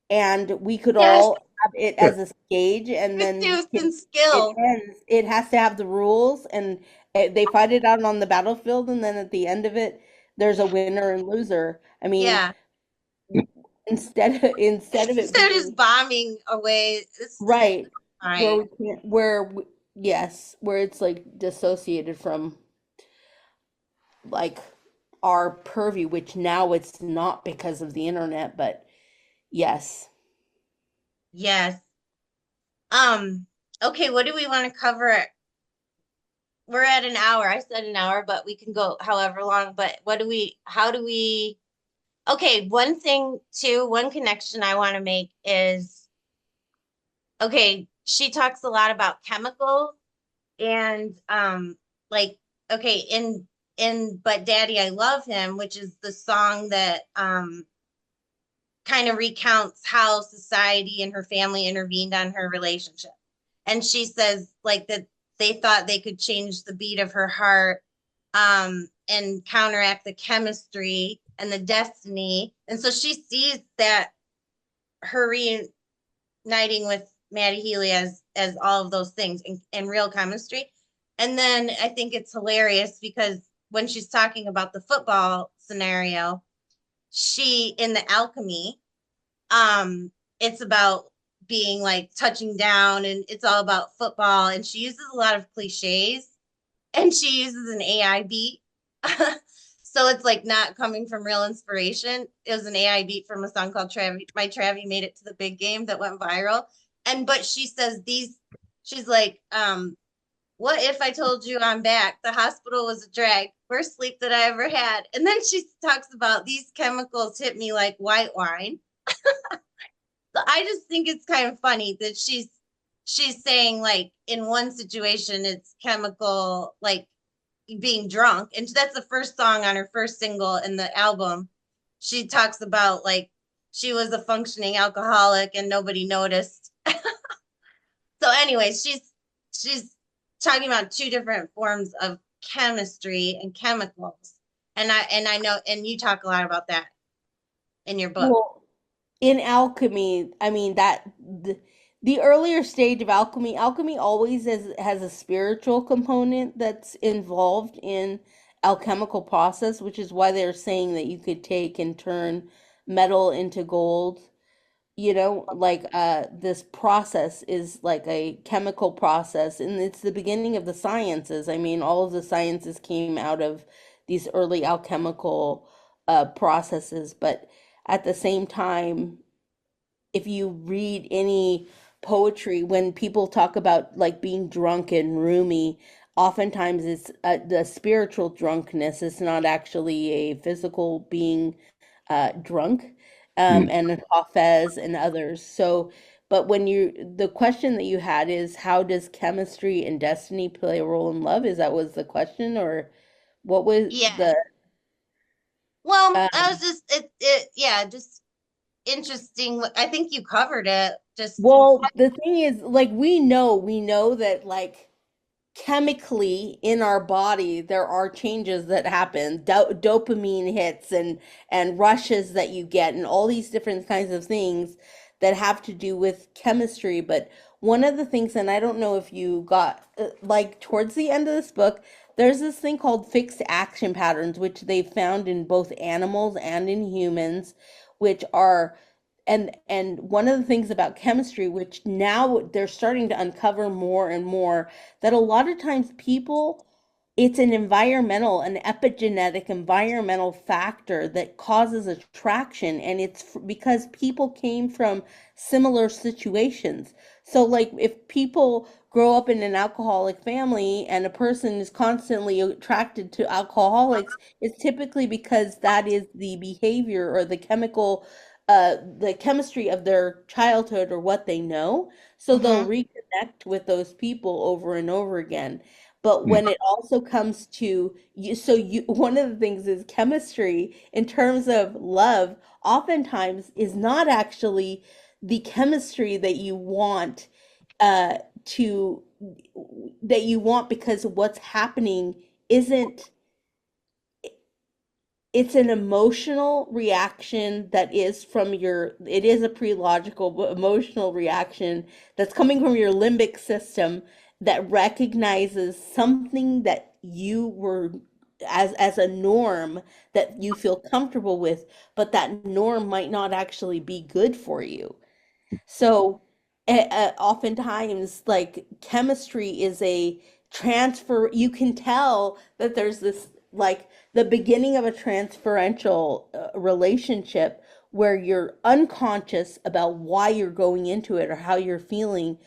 and we could
Yes,
all have it as a stage, and then
youth and skill.
it has to have the rules, and they fight it out on the battlefield, and then at the end of it there's a winner and loser. I mean,
Yeah.
instead of it
Instead of
being
just bombing away, it's just
right where
fine.
we can't yes, where it's like dissociated from like our purview, which now it's not because of the internet, but yes.
Yes. Um, okay, what do we want to cover? We're at an hour. I said an hour, but we can go however long. But how do we, okay, one thing too, one connection I want to make is, okay, she talks a lot about chemicals and like, okay, in But Daddy, I Love Him, which is the song that kind of recounts how society and her family intervened on her relationship. And she says like that they thought they could change the beat of her heart and counteract the chemistry and the destiny. And so she sees that her reuniting with Maddie Healy as all of those things and real chemistry. And then I think it's hilarious because when she's talking about the football scenario, she in the alchemy, um, it's about being like touching down and it's all about football. And she uses a lot of cliches and she uses an AI beat. So it's like not coming from real inspiration. It was an AI beat from a song called Travi. My Travi made it to the big game that went viral. And but she says she's like, what if I told you I'm back? The hospital was a drag. Worst sleep that I ever had. And then she talks about these chemicals hit me like white wine. So I just think it's kind of funny that she's saying like in one situation it's chemical like being drunk, and that's the first song on her first single in the album. She talks about like she was a functioning alcoholic and nobody noticed. So anyway, she's talking about two different forms of chemistry and chemicals. And I know and you talk a lot about that in your book.
Well, in alchemy, I mean that the earlier stage of alchemy always has a spiritual component that's involved in alchemical process, which is why they're saying that you could take and turn metal into gold. You know, like this process is like a chemical process, and it's the beginning of the sciences. I mean, all of the sciences came out of these early alchemical processes, but at the same time, if you read any poetry, when people talk about like being drunk and roomy, oftentimes it's the spiritual drunkenness. It's not actually a physical being drunk,
Mm.
and Hafez and others. So, but when the question that you had is how does chemistry and destiny play a role in love? Is that was the question, or what was
Yeah.
the
Well,
uh,
I was just it yeah, just interesting. I think you covered it. Just
well, the thing is, like, we know that, like, chemically in our body there are changes that happen, dopamine hits and rushes that you get, and all these different kinds of things that have to do with chemistry. But one of the things, and I don't know if you got like towards the end of this book, there's this thing called fixed action patterns, which they found in both animals and in humans, which are and one of the things about chemistry, which now they're starting to uncover more and more, that a lot of times people, it's an epigenetic environmental factor that causes attraction, and it's because people came from similar situations. So like if people grow up in an alcoholic family and a person is constantly attracted to alcoholics, it's typically because that is the behavior or the chemical the chemistry of their childhood or what they know. So they'll
Hmm.
reconnect with those people over and over again. But
Hmm.
when it also comes to you, so you, one of the things is chemistry in terms of love, oftentimes is not actually the chemistry that you want to that you want because what's happening isn't it's an emotional reaction that is from your it is a pre-logical but emotional reaction that's coming from your limbic system that recognizes something that you were as a norm that you feel comfortable with, but that norm might not actually be good for you. So, oftentimes, like chemistry is a transfer. You can tell that there's this, like, the beginning of a transferential relationship where you're unconscious about why you're going into it or how you're feeling.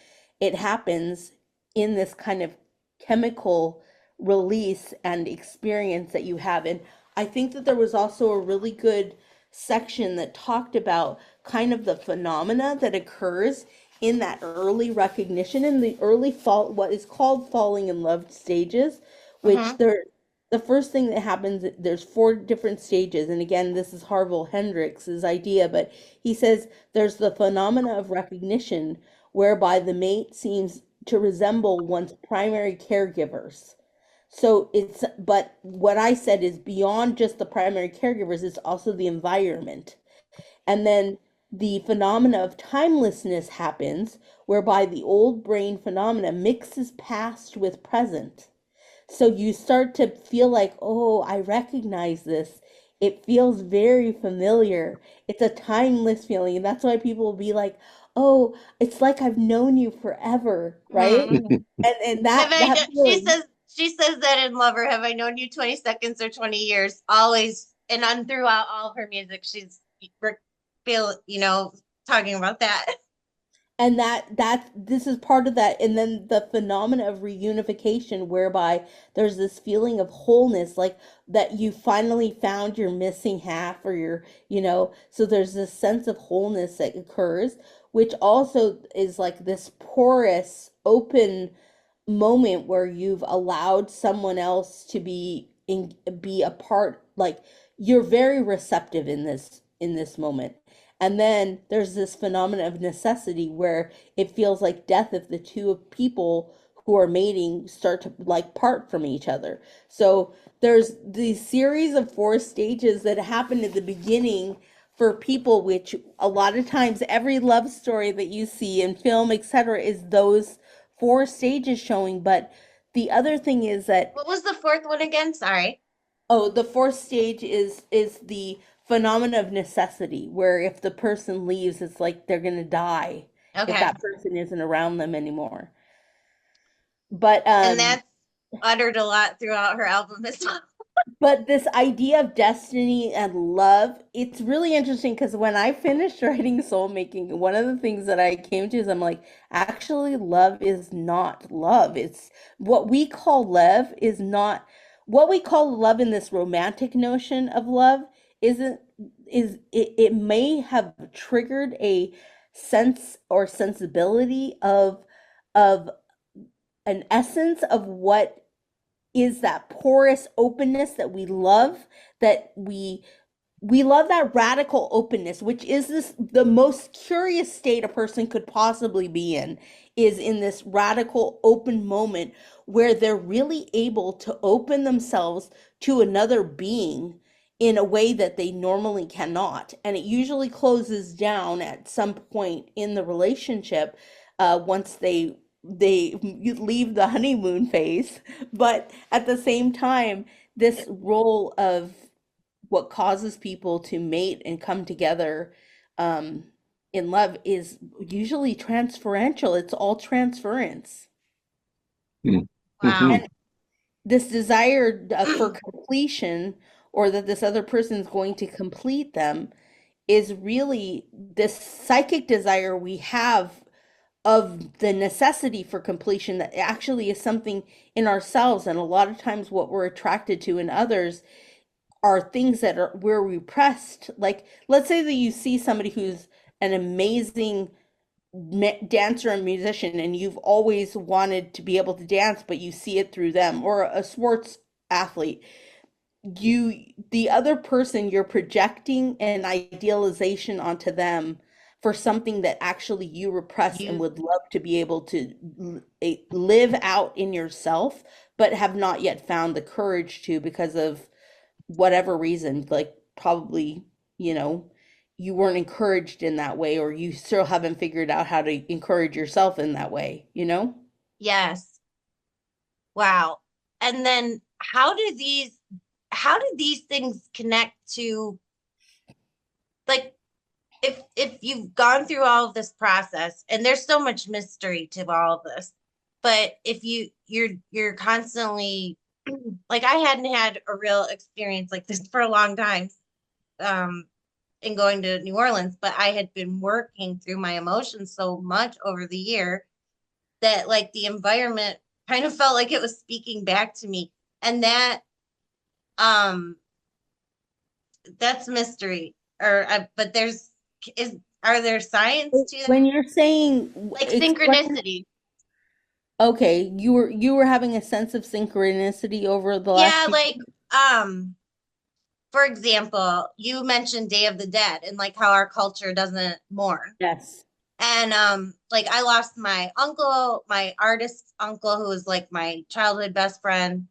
It happens in this kind of chemical release and experience that you have. And I think that there was also a really good section that talked about kind of the phenomena that occurs in that early recognition in the early fall, what is called falling in love stages, which
Hmm.
there the first thing that happens, there's four different stages. And again, this is Harville Hendricks's idea, but he says there's the phenomena of recognition whereby the mate seems to resemble one's primary caregivers. So it's, but what I said is beyond just the primary caregivers, it's also the environment. And then the phenomena of timelessness happens, whereby the old brain phenomena mixes past with present. So you start to feel like, oh, I recognize this. It feels very familiar. It's a timeless feeling. And that's why people will be like, oh, it's like I've known you forever, right?
Hmm.
And
Have I
that feeling.
she says that in Lover, have I known you 20 seconds or 20 years? Always, and on throughout all of her music, she's feel, talking about that.
And that this is part of that. And then the phenomena of reunification whereby there's this feeling of wholeness, like that you finally found your missing half or your, so there's this sense of wholeness that occurs, which also is like this porous open moment where you've allowed someone else to be a part, like you're very receptive in this moment. And then there's this phenomenon of necessity where it feels like death if the two people who are mating start to like part from each other. So there's these series of four stages that happen at the beginning for people, which a lot of times every love story that you see in film, etc., is those four stages showing. But the other thing is that,
What was the fourth one again? Sorry.
oh, the fourth stage is the phenomena of necessity, where if the person leaves, it's like they're gonna die if
Okay.
that person isn't around them anymore. But
And that's uttered a lot throughout her album as well.
But this idea of destiny and love, it's really interesting because when I finished writing Soul Making, one of the things that I came to is I'm like, actually, love is not love. It's what we call love is not what we call love in this romantic notion of love isn't it may have triggered a sense or sensibility of an essence of what is that porous openness that we love, that we love that radical openness, which is this the most curious state a person could possibly be in, is in this radical open moment where they're really able to open themselves to another being in a way that they normally cannot. And it usually closes down at some point in the relationship once they leave the honeymoon phase. But at the same time, this role of what causes people to mate and come together um, in love is usually transferential. It's all transference.
Wow.
And this desire for completion, or that this other person is going to complete them, is really this psychic desire we have of the necessity for completion that actually is something in ourselves. And a lot of times, what we're attracted to in others are things that are we're repressed. Like, let's say that you see somebody who's an amazing dancer and musician, and you've always wanted to be able to dance, but you see it through them, or a sports athlete. The other person, you're projecting an idealization onto them for something that actually you repress and
You,
would love to be able to live out in yourself, but have not yet found the courage to because of whatever reason, like probably, you know, you weren't encouraged in that way, or you still haven't figured out how to encourage yourself in that way, you know?
yes. Wow. And then how do these things connect to, like, if you've gone through all of this process, and there's so much mystery to all of this, but if you're constantly like, I hadn't had a real experience like this for a long time, um in going to New Orleans, but I had been working through my emotions so much over the year that, like, the environment kind of felt like it was speaking back to me. And um that's mystery. Or but is are there science to that?
When you're saying
Like
explain,
synchronicity.
okay, you were having a sense of synchronicity over the last
Yeah,
few.
like, um for example, you mentioned Day of the Dead and like how our culture doesn't mourn.
Yes.
And like, I lost my uncle, my artist uncle, who was like my childhood best friend.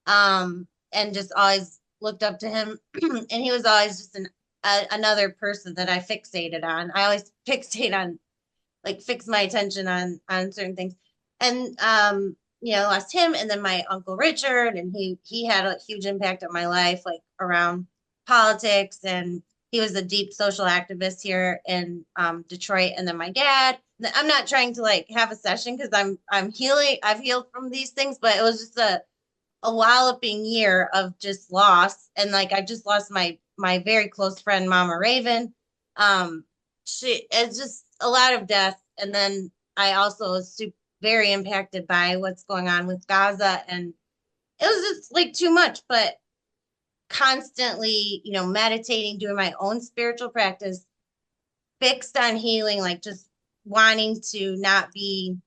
And just always looked up to him. And he was always just another person that I fixated on. I always fixate on, like, fix my attention on certain things. And lost him, and then my uncle Richard, and he had a huge impact on my life, like around politics, and he was a deep social activist here in Detroit. And then my dad. I'm not trying to like have a session because I'm healing. I've healed from these things, but it was just a walloping year of just loss. And like, I just lost my very close friend, Mama Raven. Um, it's just a lot of death. And then I also was very impacted by what's going on with Gaza, and it was just like too much. But constantly, meditating, doing my own spiritual practice, fixed on healing, like just wanting to not be,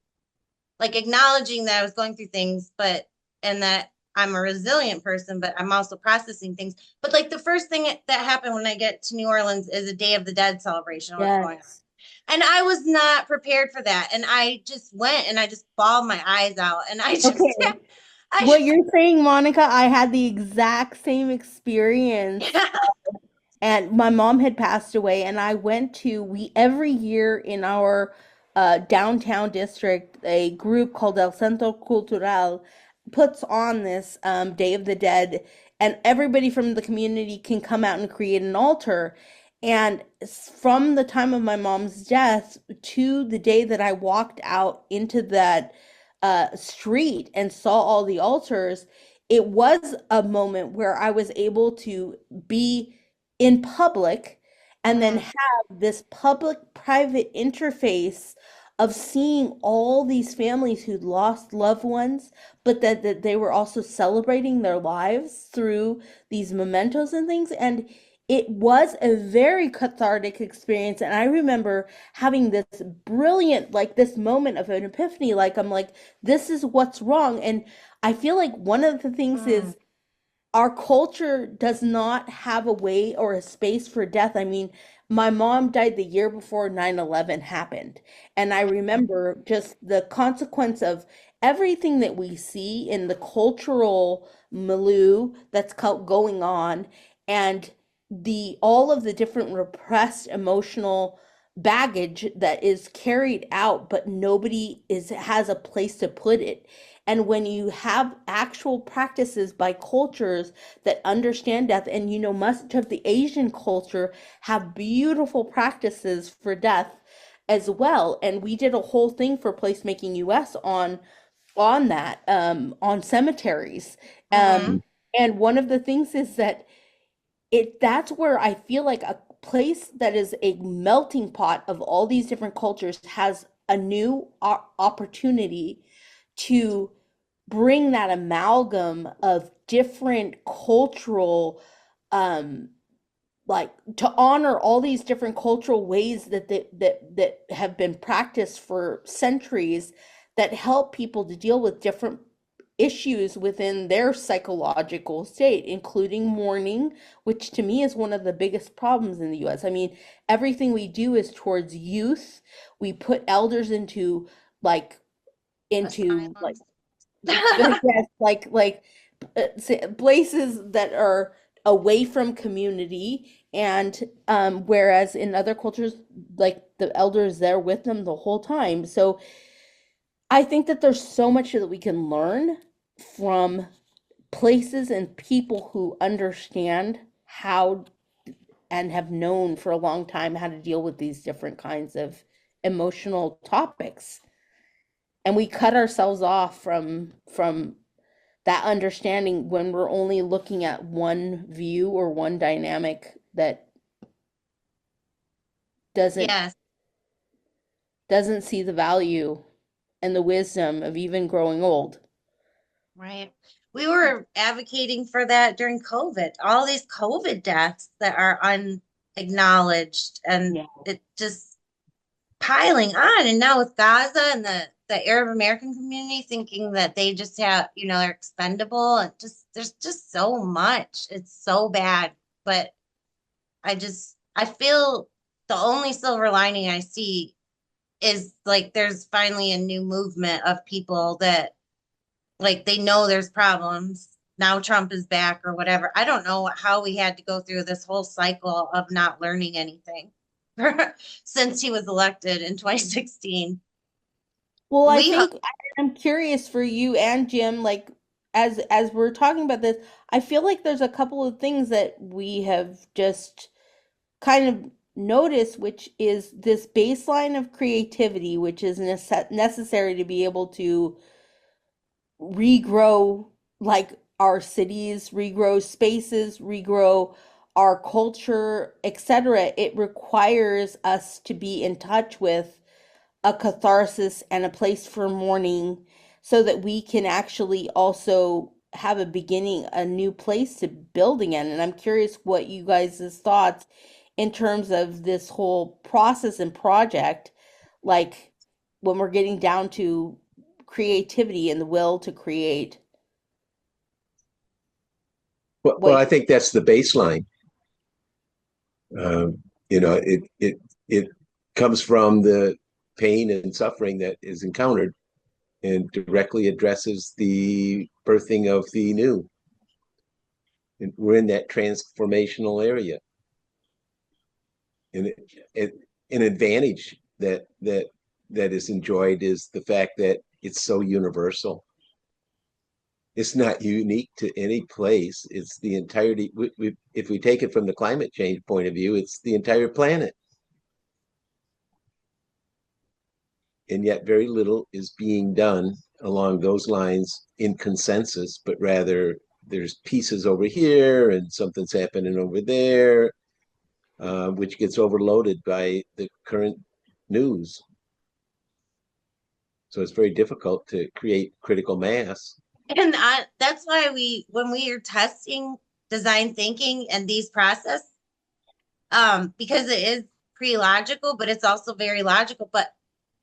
like, acknowledging that I was going through things, but and that I'm a resilient person, but I'm also processing things. But like, the first thing that happened when I get to New Orleans is a Day of the Dead celebration of what's going on.
Yes.
And I was not prepared for that. And I just went and I just bawled my eyes out. And I just
Okay.
I
What you're saying, Monica, I had the exact same experience. And my mom had passed away, and I went to we every year in our downtown district, a group called El Centro Cultural puts on this Day of the Dead, and everybody from the community can come out and create an altar. And from the time of my mom's death to the day that I walked out into that street and saw all the altars, it was a moment where I was able to be in public and then
Mhm.
have this public private interface of seeing all these families who'd lost loved ones, but that they were also celebrating their lives through these mementos and things. And it was a very cathartic experience. And I remember having this brilliant, like this moment of an epiphany, like I'm like, this is what's wrong. And I feel like one of the things
Mhm.
is our culture does not have a way or a space for death. I mean, my mom died the year before 9/11 happened. And I remember just the consequence of everything that we see in the cultural milieu that's going on, and the all of the different repressed emotional baggage that is carried out, but nobody is has a place to put it. And when you have actual practices by cultures that understand death, and much of the Asian culture have beautiful practices for death as well. And we did a whole thing for Placemaking US on that, on cemeteries.
Mhm.
And one of the things is that that's where I feel like a place that is a melting pot of all these different cultures has a new opportunity to bring that amalgam of different cultural um like to honor all these different cultural ways that have been practiced for centuries that help people to deal with different issues within their psychological state, including mourning, which to me is one of the biggest problems in the US. I mean, everything we do is towards youth. We put elders like into like
Asylums.
yes, places that are away from community, and whereas in other cultures, like the elder is there with them the whole time. So I think that there's so much that we can learn from places and people who understand how and have known for a long time how to deal with these different kinds of emotional topics. And we cut ourselves off from that understanding when we're only looking at one view or one dynamic that doesn't
Yes,
doesn't see the value and the wisdom of even growing old.
right. We were advocating for that during COVID. All these COVID deaths that are unacknowledged, and
Yeah.
it just piling on. And now with Gaza and the Arab American community thinking that they just have, they're expendable, and just there's just so much. It's so bad. But I feel the only silver lining I see is like there's finally a new movement of people that like they know there's problems. Now Trump is back or whatever. I don't know how we had to go through this whole cycle of not learning anything since he was elected in 2016.
Well, I
We
think I'm curious for you and Jim, like as we're talking about this, I feel like there's a couple of things that we have just kind of noticed, which is this baseline of creativity, which is necessary to be able to regrow like our cities, regrow spaces, regrow our culture, etc. It requires us to be in touch with a catharsis and a place for mourning so that we can actually also have a beginning, a new place to build again. And I'm curious what you guys' thoughts in terms of this whole process and project, like when we're getting down to creativity and the will to create.
Well,
What
I think that's the baseline. You know, it comes from the pain and suffering that is encountered and directly addresses the birthing of the new. And we're in that transformational area. And an advantage that is enjoyed is the fact that it's so universal. It's not unique to any place. It's the entirety. If we take it from the climate change point of view, it's the entire planet. And yet very little is being done along those lines in consensus, but rather there's pieces over here and something's happening over there, which gets overloaded by the current news. So it's very difficult to create critical mass.
and that's why when we are testing design thinking and these process, because it is pre-logical, but it's also very logical. But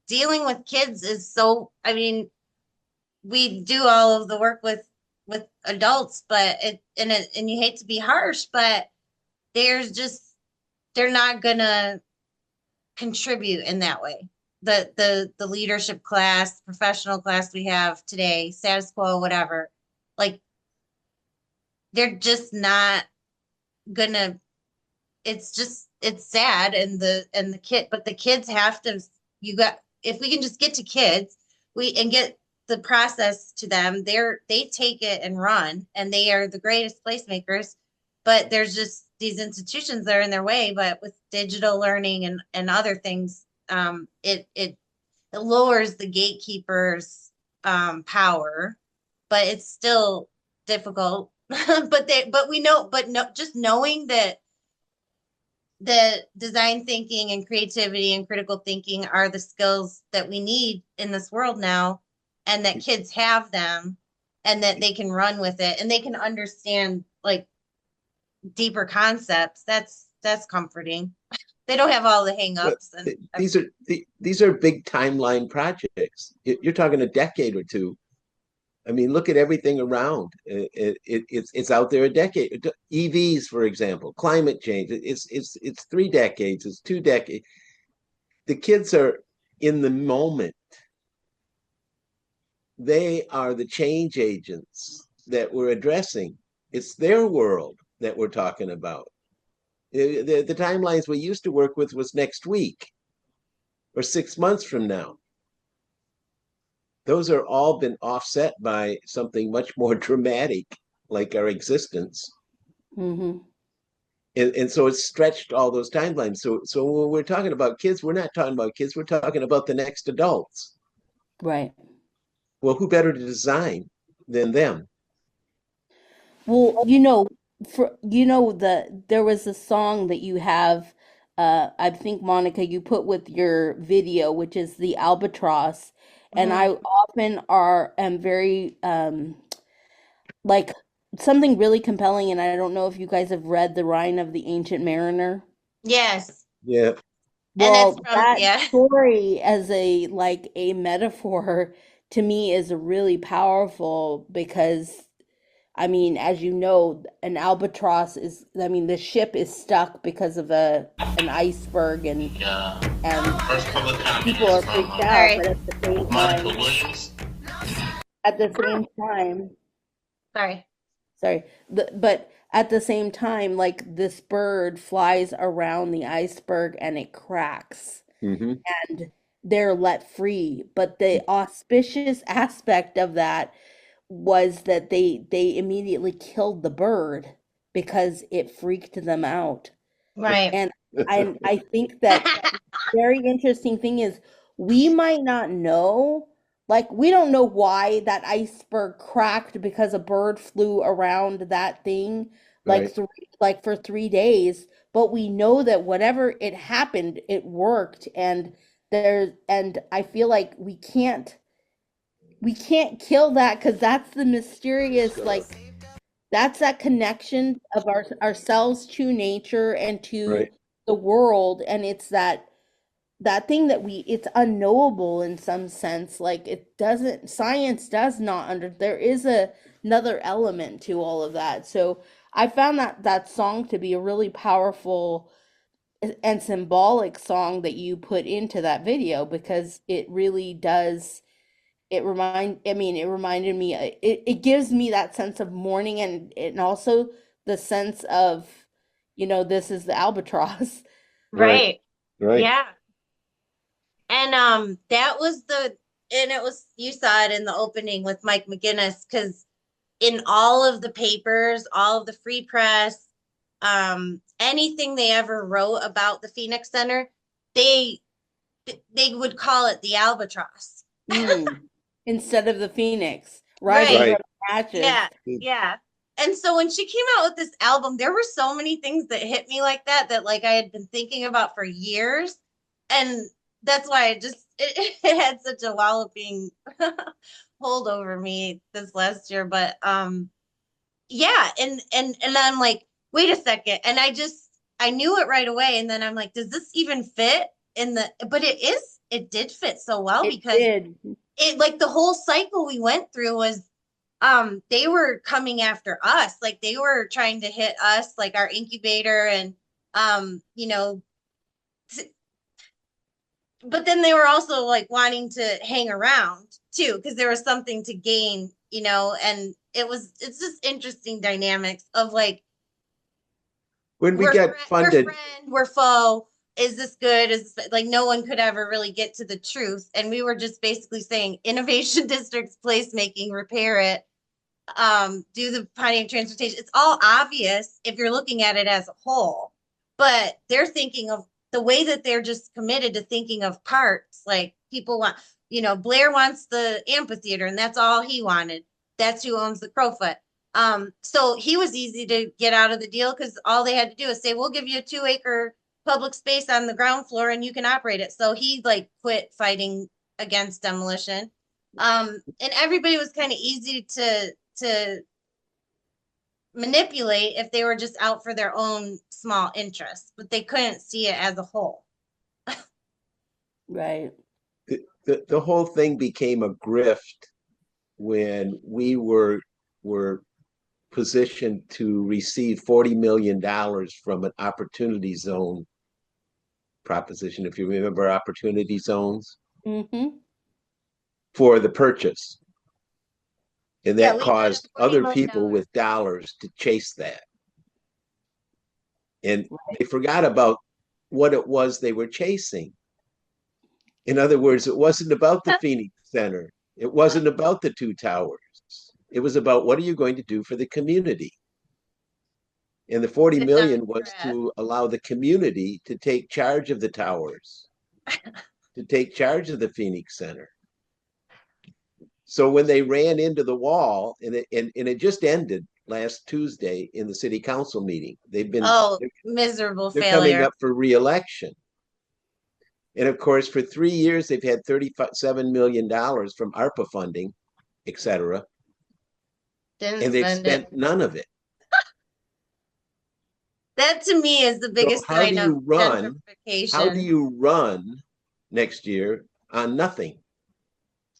dealing with kids is so, I mean, we do all of the work with adults, but and you hate to be harsh, but there's just they're not gonna contribute in that way. The leadership class, professional class we have today, status quo, whatever, like they're just not gonna. It's sad, and the kid, but the kids have to. You got if we can just get to kids, we and get the process to them. They take it and run, and they are the greatest placemakers. But there's just these institutions that are in their way. But with digital learning and other things, it lowers the gatekeepers' power, but it's still difficult. But we know, but no, just knowing that design thinking and creativity and critical thinking are the skills that we need in this world now, and that kids have them, and that they can run with it, and they can understand like deeper concepts, that's comforting. They don't have all the
But
hangups and
these are big timeline projects. You're talking a decade or two. I mean, look at everything around. It's out there a decade. EVs, for example, climate change. It's 3 decades. It's 2 decades. The kids are in the moment. They are the change agents that we're addressing. It's their world that we're talking about. The timelines we used to work with was next week or 6 months from now. Those are all been offset by something much more dramatic, like our existence.
Hmm.
And so it's stretched all those timelines. So when we're talking about kids, we're not talking about kids, we're talking about the next adults.
Right.
Well, who better to design than them?
Well, there was a song that you have, I think Monica, you put with your video, which is the Albatross, and
Mhm.
I often are am very like something really compelling, and I don't know if you guys have read The Rhine of the Ancient Mariner.
Yes.
Yeah,
And it's
Well,
from,
that
yeah.
story as a metaphor to me is really powerful because I mean, as you know, an albatross is, I mean, the ship is stuck because of an iceberg and
First public comment
people
is
are
from
freaked out,
Sorry.
but at the same
Monica
time,
Williams.
at the same time,
Sorry.
sorry, but at the same time, like this bird flies around the iceberg and it cracks
mm-hmm.
and they're let free. But the auspicious aspect of that was that they immediately killed the bird because it freaked them out.
Right.
And I think that very interesting thing is we might not know, like we don't know why that iceberg cracked because a bird flew around that thing
Right,
like for 3 days, but we know that whatever it happened, it worked, and I feel like we can't kill that because that's the mysterious, like that's that connection of ourselves to nature and
right.
to the world, and it's that thing that it's unknowable in some sense, like it doesn't science does not there is another element to all of that. So I found that song to be a really powerful and symbolic song that you put into that video because it really does it reminded me, it gives me that sense of mourning and also the sense of, this is the albatross.
Right,
Right.
right.
Yeah. And that was and it was, you saw it in the opening with Mike McGinnis, because in all of the papers, all of the free press, anything they ever wrote about the Phoenix Center, they they would call it the albatross.
Mm. Instead of the phoenix rising
Right.
from
Right.
the ashes.
Yeah. Yeah. And so when she came out with this album, there were so many things that hit me like that like I had been thinking about for years. And that's why it had such a walloping hold over me this last year. But yeah, and I'm like, wait a second. And I knew it right away. And then I'm like, does this even fit in but it did fit so well,
It
because
did.
it, like, the whole cycle we went through was, they were coming after us, like they were trying to hit us, like our incubator, and you know, but then they were also like wanting to hang around too, because there was something to gain, and it's just interesting dynamics of like,
When we get
we're
funded,
friend, we're foe. Is this good? Is this, like, no one could ever really get to the truth, and we were just basically saying innovation districts, placemaking, repair it, do the Pontiac transportation. It's all obvious if you're looking at it as a whole, but they're thinking of the way that they're just committed to thinking of parts. Like, people want, Blair wants the amphitheater, and that's all he wanted. That's who owns the Crowfoot. So he was easy to get out of the deal, because all they had to do is say, we'll give you a 2-acre public space on the ground floor and you can operate it. So he like quit fighting against demolition. And everybody was kind of easy to manipulate if they were just out for their own small interests, but they couldn't see it as a whole.
Right.
The whole thing became a grift when we were positioned to receive $40 million from an opportunity zone proposition, if you remember opportunity zones,
Mm-hmm.
for the purchase. And
Yeah,
that
we got a
caused
$40
other
million.
people with dollars to chase that. And
Right.
they forgot about what it was they were chasing. In other words, it wasn't about the Phoenix Center. It wasn't about the two towers. It was about what are you going to do for the community? And the 40
Sit down
million
and
was
grass.
to allow the community to take charge of the towers, to take charge of the Phoenix Center. So when they ran into the wall, and it just ended last Tuesday in the city council meeting.
Oh, miserable
They're coming
failure.
up for re-election. And of course, for 3 years, they've had $37 million from ARPA funding, et cetera,
Didn't
and they've
spend it.
spent none of it.
That to me is the
So
biggest sign of
how do
gentrification.
you run next year on nothing?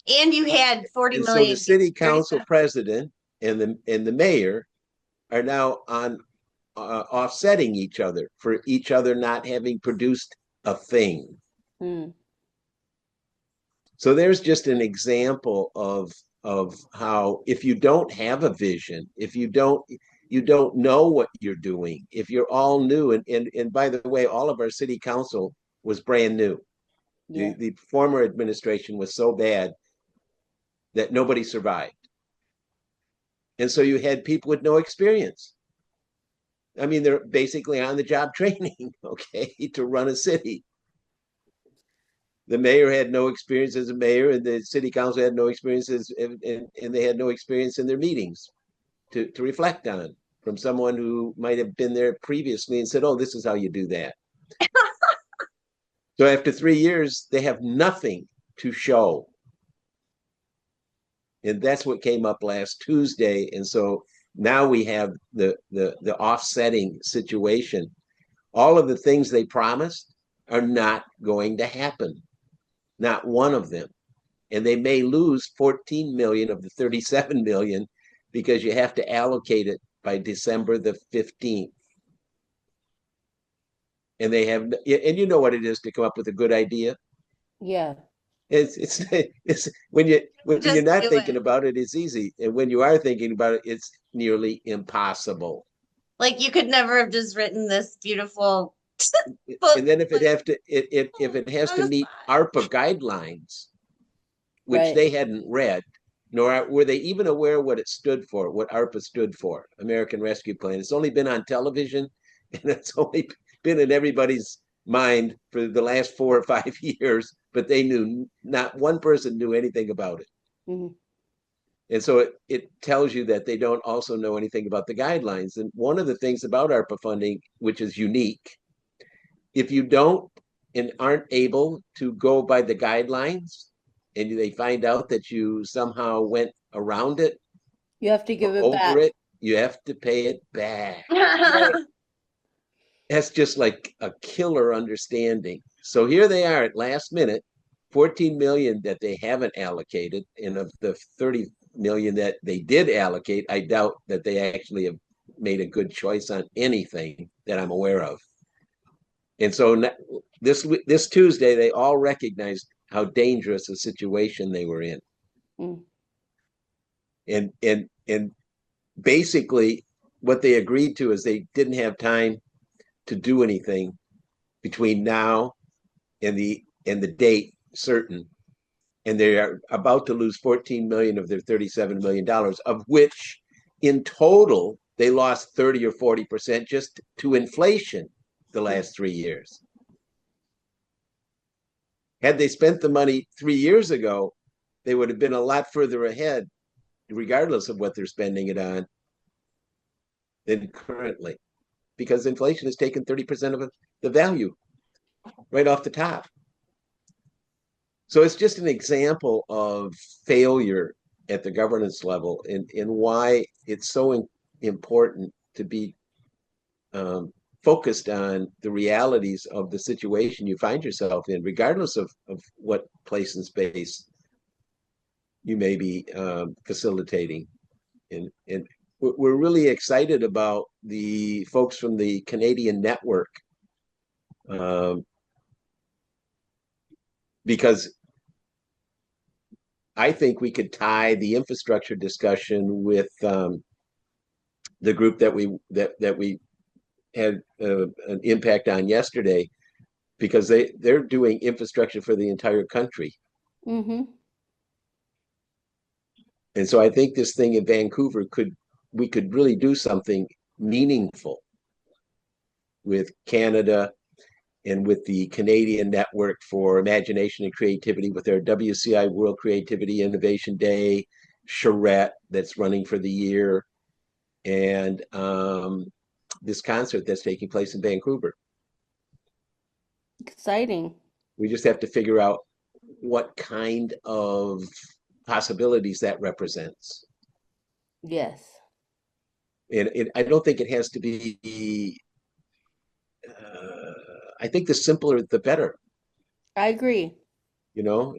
And you had 40
And so the
million,
city council
37.
president and the mayor are now on offsetting each other for each other not having produced a thing.
Mm.
So there's just an example of how if you don't have a vision, if you don't know what you're doing, if you're all new, and by the way, all of our city council was brand new.
Yeah.
The former administration was so bad that nobody survived. And so you had people with no experience. I mean, they're basically on the job training, okay, to run a city. The mayor had no experience as a mayor, and the city council had no experience and they had no experience in their meetings to reflect on from someone who might have been there previously and said, oh, this is how you do that. So after 3 years, they have nothing to show. And that's what came up last Tuesday. And so now we have the offsetting situation. All of the things they promised are not going to happen. Not one of them. And they may lose 14 million of the 37 million because you have to allocate it by December the 15th. And they have, and you know what it is to come up with a good idea.
Yeah.
It's when you're
Just
not
do
thinking
it.
about it, it's easy, and when you are thinking about it, it's nearly impossible.
Like you could never have just written this beautiful book.
And then if it
Like,
have to, if it has
on
to
the
meet
spot.
ARPA guidelines, which
Right.
they hadn't read, nor were they even aware what it stood for, what ARPA stood for, American Rescue Plan. It's only been on television, and it's only been in everybody's mind for the last 4 or 5 years, but they knew, not one person knew anything about it.
Mm-hmm.
And so it tells you that they don't also know anything about the guidelines. And one of the things about ARPA funding, which is unique, if you don't and aren't able to go by the guidelines, and they find out that you somehow went around it
You have to give
or
it
over
back.
it, you have to pay it back.
Right.
That's just like a killer understanding. So here they are at last minute, 14 million that they haven't allocated, and of the 30 million that they did allocate, I doubt that they actually have made a good choice on anything that I'm aware of. And so this Tuesday, they all recognized how dangerous a situation they were in.
Mm.
And basically what they agreed to is they didn't have time to do anything between now and the date certain. And they are about to lose 14 million of their $37 million, of which in total they lost 30 or 40% just to inflation the last 3 years. Had they spent the money 3 years ago, they would have been a lot further ahead, regardless of what they're spending it on, than currently, because inflation has taken 30% of the value right off the top. So it's just an example of failure at the governance level, and why it's so important to be focused on the realities of the situation you find yourself in, regardless of what place and space you may be facilitating. And we're really excited about the folks from the Canadian network, because I think we could tie the infrastructure discussion with the group that we had an impact on yesterday, because they're doing infrastructure for the entire country.
Mm-hmm.
And so I think this thing in Vancouver we could really do something meaningful with Canada and with the Canadian Network for Imagination and Creativity, with their WCI World Creativity Innovation Day, charrette that's running for the year, and this concert that's taking place in Vancouver.
Exciting.
We just have to figure out what kind of possibilities that represents.
Yes.
And I don't think it has to be, I think the simpler, the better.
I agree.
You know,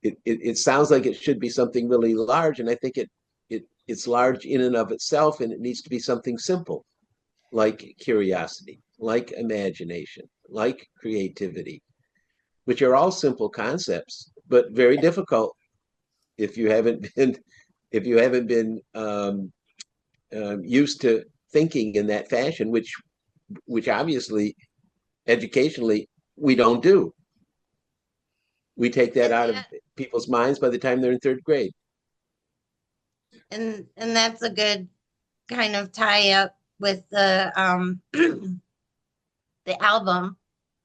it sounds like it should be something really large. And I think it's large in and of itself, and it needs to be something simple, like curiosity, like imagination, like creativity, which are all simple concepts, but very difficult if you haven't been used to thinking in that fashion, which obviously educationally we don't do. We take that out of people's minds by the time they're in third grade.
And that's a good kind of tie up with the the album.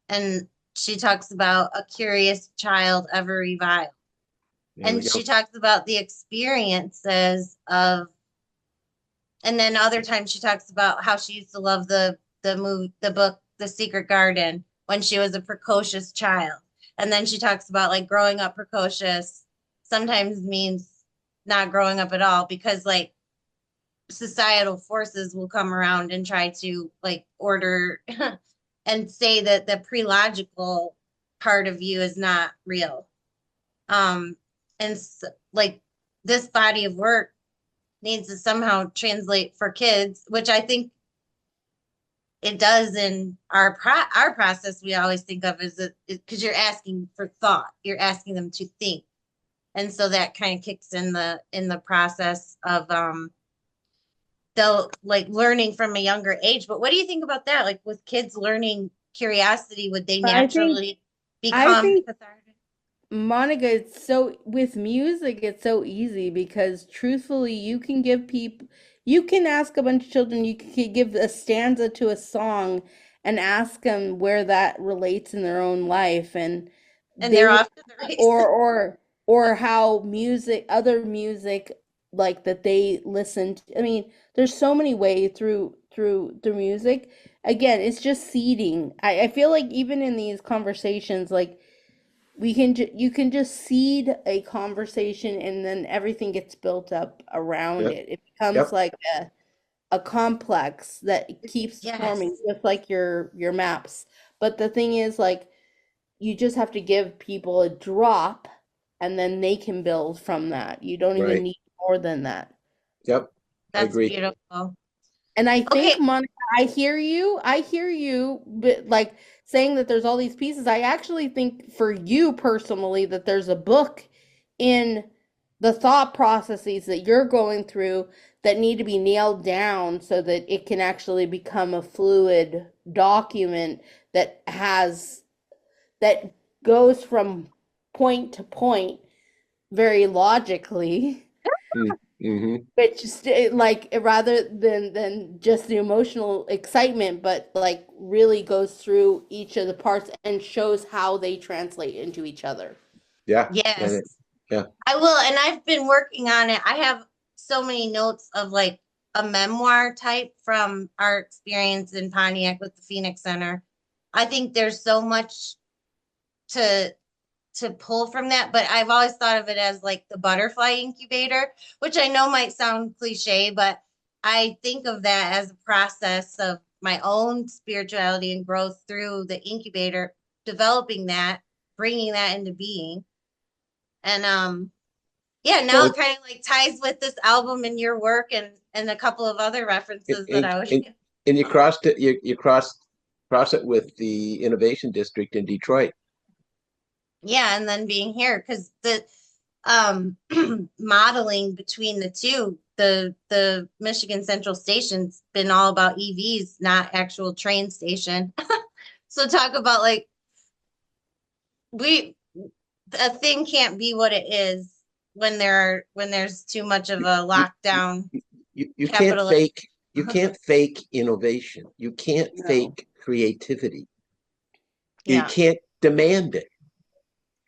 And she talks about a curious child ever reviled. And she talks about the experiences of, and then other times she talks about how she used to love the book The Secret Garden when she was a precocious child. And then she talks about like growing up precocious sometimes means not growing up at all, because like societal forces will come around and try to like order and say that the pre-logical part of you is not real. And so, like, this body of work needs to somehow translate for kids, which I think it does in our process. We always think of as because you're asking for thought, you're asking them to think, and so that kind of kicks in the process of they'll like learning from a younger age. But what do you think about that? Like with kids learning curiosity, would they naturally
I
become
think
cathartic?
Monica, it's so with music, it's so easy because truthfully, you can ask a bunch of children, you can give a stanza to a song and ask them where that relates in their own life, and
And
they
they're
will,
off to the races.
or how other music like that they listen to. I mean, there's so many ways through music. Again, it's just seeding. I feel like even in these conversations, like you can just seed a conversation and then everything gets built up around
Yep.
it. It becomes
Yep.
like a complex that keeps forming,
Yes.
just like your maps. But the thing is, like, you just have to give people a drop and then they can build from that. You don't even
Right.
need more than that.
Yep. I
That's
agree.
beautiful.
And I
Okay.
think, Monica, I hear you, but like saying that there's all these pieces. I actually think for you personally that there's a book in the thought processes that you're going through that need to be nailed down so that it can actually become a fluid document that goes from point to point very logically.
Mm-hmm.
But just like rather than just the emotional excitement, but like really goes through each of the parts and shows how they translate into each other.
Yeah.
Yes,
Yeah.
I will. And I've been working on it. I have so many notes of like a memoir type from our experience in Pontiac with the Phoenix Center. I think there's so much to pull from that, but I've always thought of it as like the butterfly incubator, which I know might sound cliche, but I think of that as a process of my own spirituality and growth through the incubator, developing that, bringing that into being. And yeah, now
Well,
it kind of like ties with this album and your work and a couple of other
and,
references that
and,
I was
and and you crossed it. You cross it with the Innovation District in Detroit.
yeah, and then being here because the modeling between the two, the Michigan Central Station's been all about EVs, not actual train station. So talk about like we a thing can't be what it is when there's too much of a
You,
lockdown
you can't
capitalist.
fake. You can't fake innovation. You can't
No.
fake creativity. You
Yeah.
can't demand it.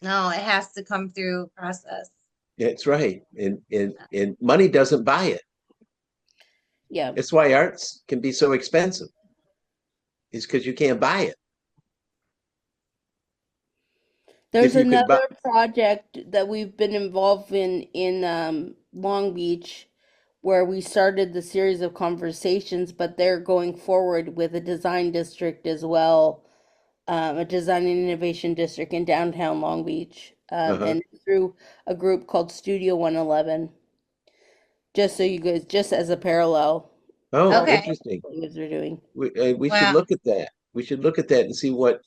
No, it has to come through process.
That's right. And money doesn't buy it.
Yeah.
That's why arts can be so expensive. Is because you can't buy it.
There's
If you could buy,
another project that we've been involved in Long Beach where we started the series of conversations, but they're going forward with a design district as well, a design and innovation district in downtown Long Beach,
uh-huh.
and through a group called Studio 111. Just so you guys, just as a parallel
Oh,
of
Okay.
interesting.
what you guys are doing.
We should
Well,
look at that. We should look at that and see what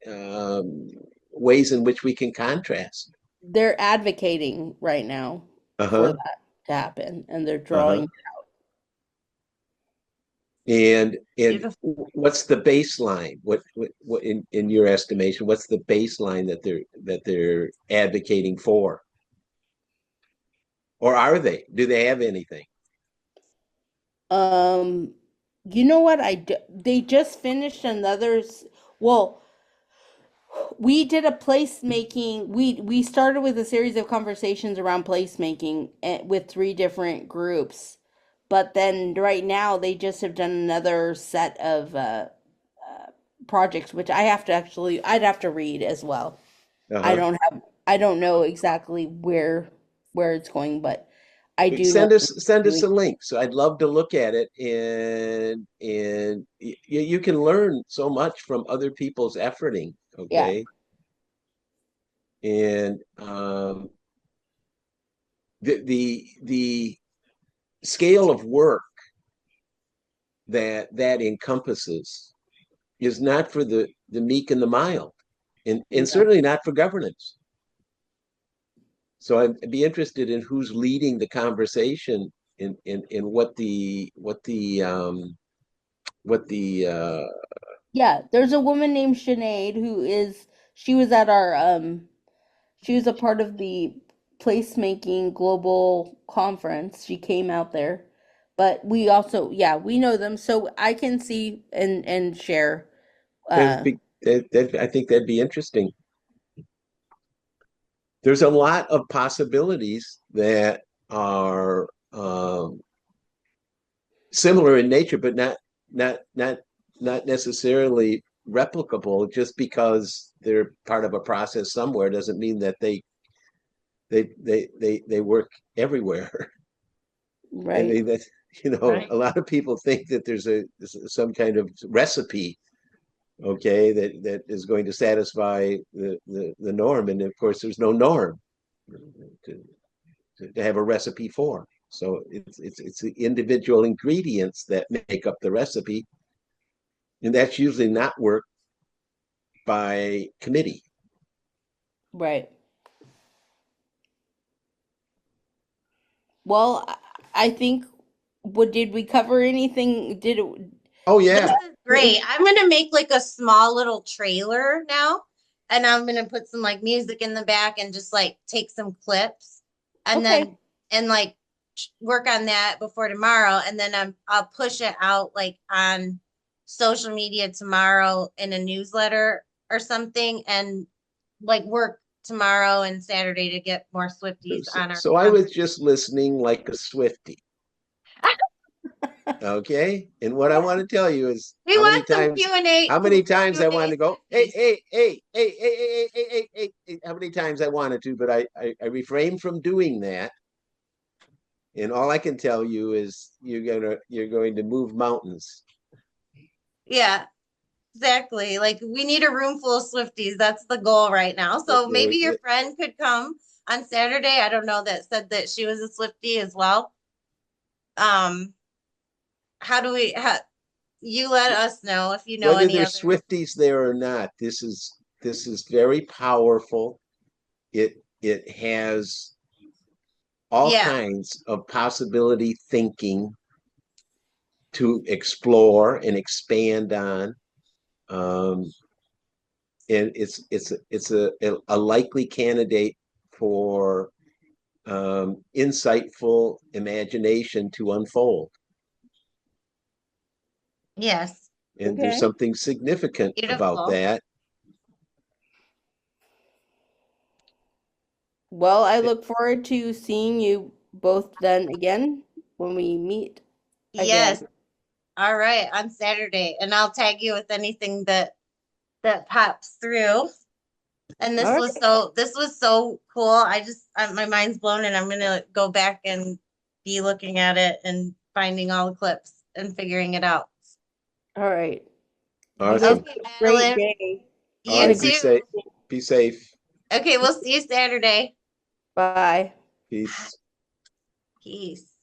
um, ways in which we can contrast.
They're advocating right now for
Uh-huh.
that to happen, and they're
Uh-huh.
drawing.
And
beautiful.
what's the baseline? What in your estimation, what's the baseline that they're advocating for? Or are they? Do they have anything?
Um, you know what? They just finished well, we did a placemaking. We started with a series of conversations around placemaking with three different groups, but then right now they just have done another set of projects, which I'd have to read as well.
Uh-huh.
I don't know exactly where it's going, but I do know
Send us
doing.
a link. So I'd love to look at it, and you can learn so much from other people's efforting.
Yeah,
Okay, and the scale of work that encompasses is not for the meek and the mild, and
no.
certainly not for governance. So I'd be interested in who's leading the conversation in what the
Yeah, there's a woman named Sinead she was at our she was a part of the placemaking global conference. She came out there. But we also, yeah, we know them, so I can see and share.
that'd
Uh,
be I think that'd be interesting. There's a lot of possibilities that are similar in nature, but not not not necessarily replicable. Just because they're part of a process somewhere doesn't mean that they work everywhere. I
right,
mean that
Right.
a lot of people think that there's some kind of recipe, okay, that is going to satisfy the norm, and of course there's no norm to to have a recipe for. So it's the individual ingredients that make up the recipe, and that's usually not worked by committee.
right. Well, I think what did we cover anything? Did it?
Oh
This
yeah,
is great. I'm gonna make like a small little trailer now, and I'm gonna put some like music in the back and just like take some clips, and
Okay,
then and like work on that before tomorrow, and then I'll push it out like on social media tomorrow in a newsletter or something, and like work tomorrow and Saturday to get more Swifties on our
so I was
conversation.
just listening like a Swifty. Okay, and what I want to tell you is
We want some Q and A,
how
some
many times
Q
I
and
wanted
A
to go,
Swifties.
how many times I wanted to, but I refrained from doing that And all I can tell you is you're going to move mountains.
Yeah, exactly. Like we need a room full of Swifties. That's the goal right now. So maybe your friend could come on Saturday. I don't know, that said that she was a Swiftie as well. Um, how you let us know if you know
Whether
any
there's
other.
Swifties there or not, this is very powerful. It has all
Yeah.
kinds of possibility thinking to explore and expand on. Um, and it's a likely candidate for insightful imagination to unfold.
Yes.
And there's
Okay.
something significant about
Beautiful.
that.
Well, I look forward to seeing you both then again when we meet
Yes.
again.
All right. On Saturday. And I'll tag you with anything that pops through. And
All right.
this was so cool. My mind's blown and I'm gonna go back and be looking at it and finding all the clips and figuring it out.
All right. You guys
Awesome.
have
Okay,
a great
Madeline.
day
All
and
You
a
right,
great
too.
be safe.
Okay, we'll see you Saturday.
bye.
Peace.
Peace.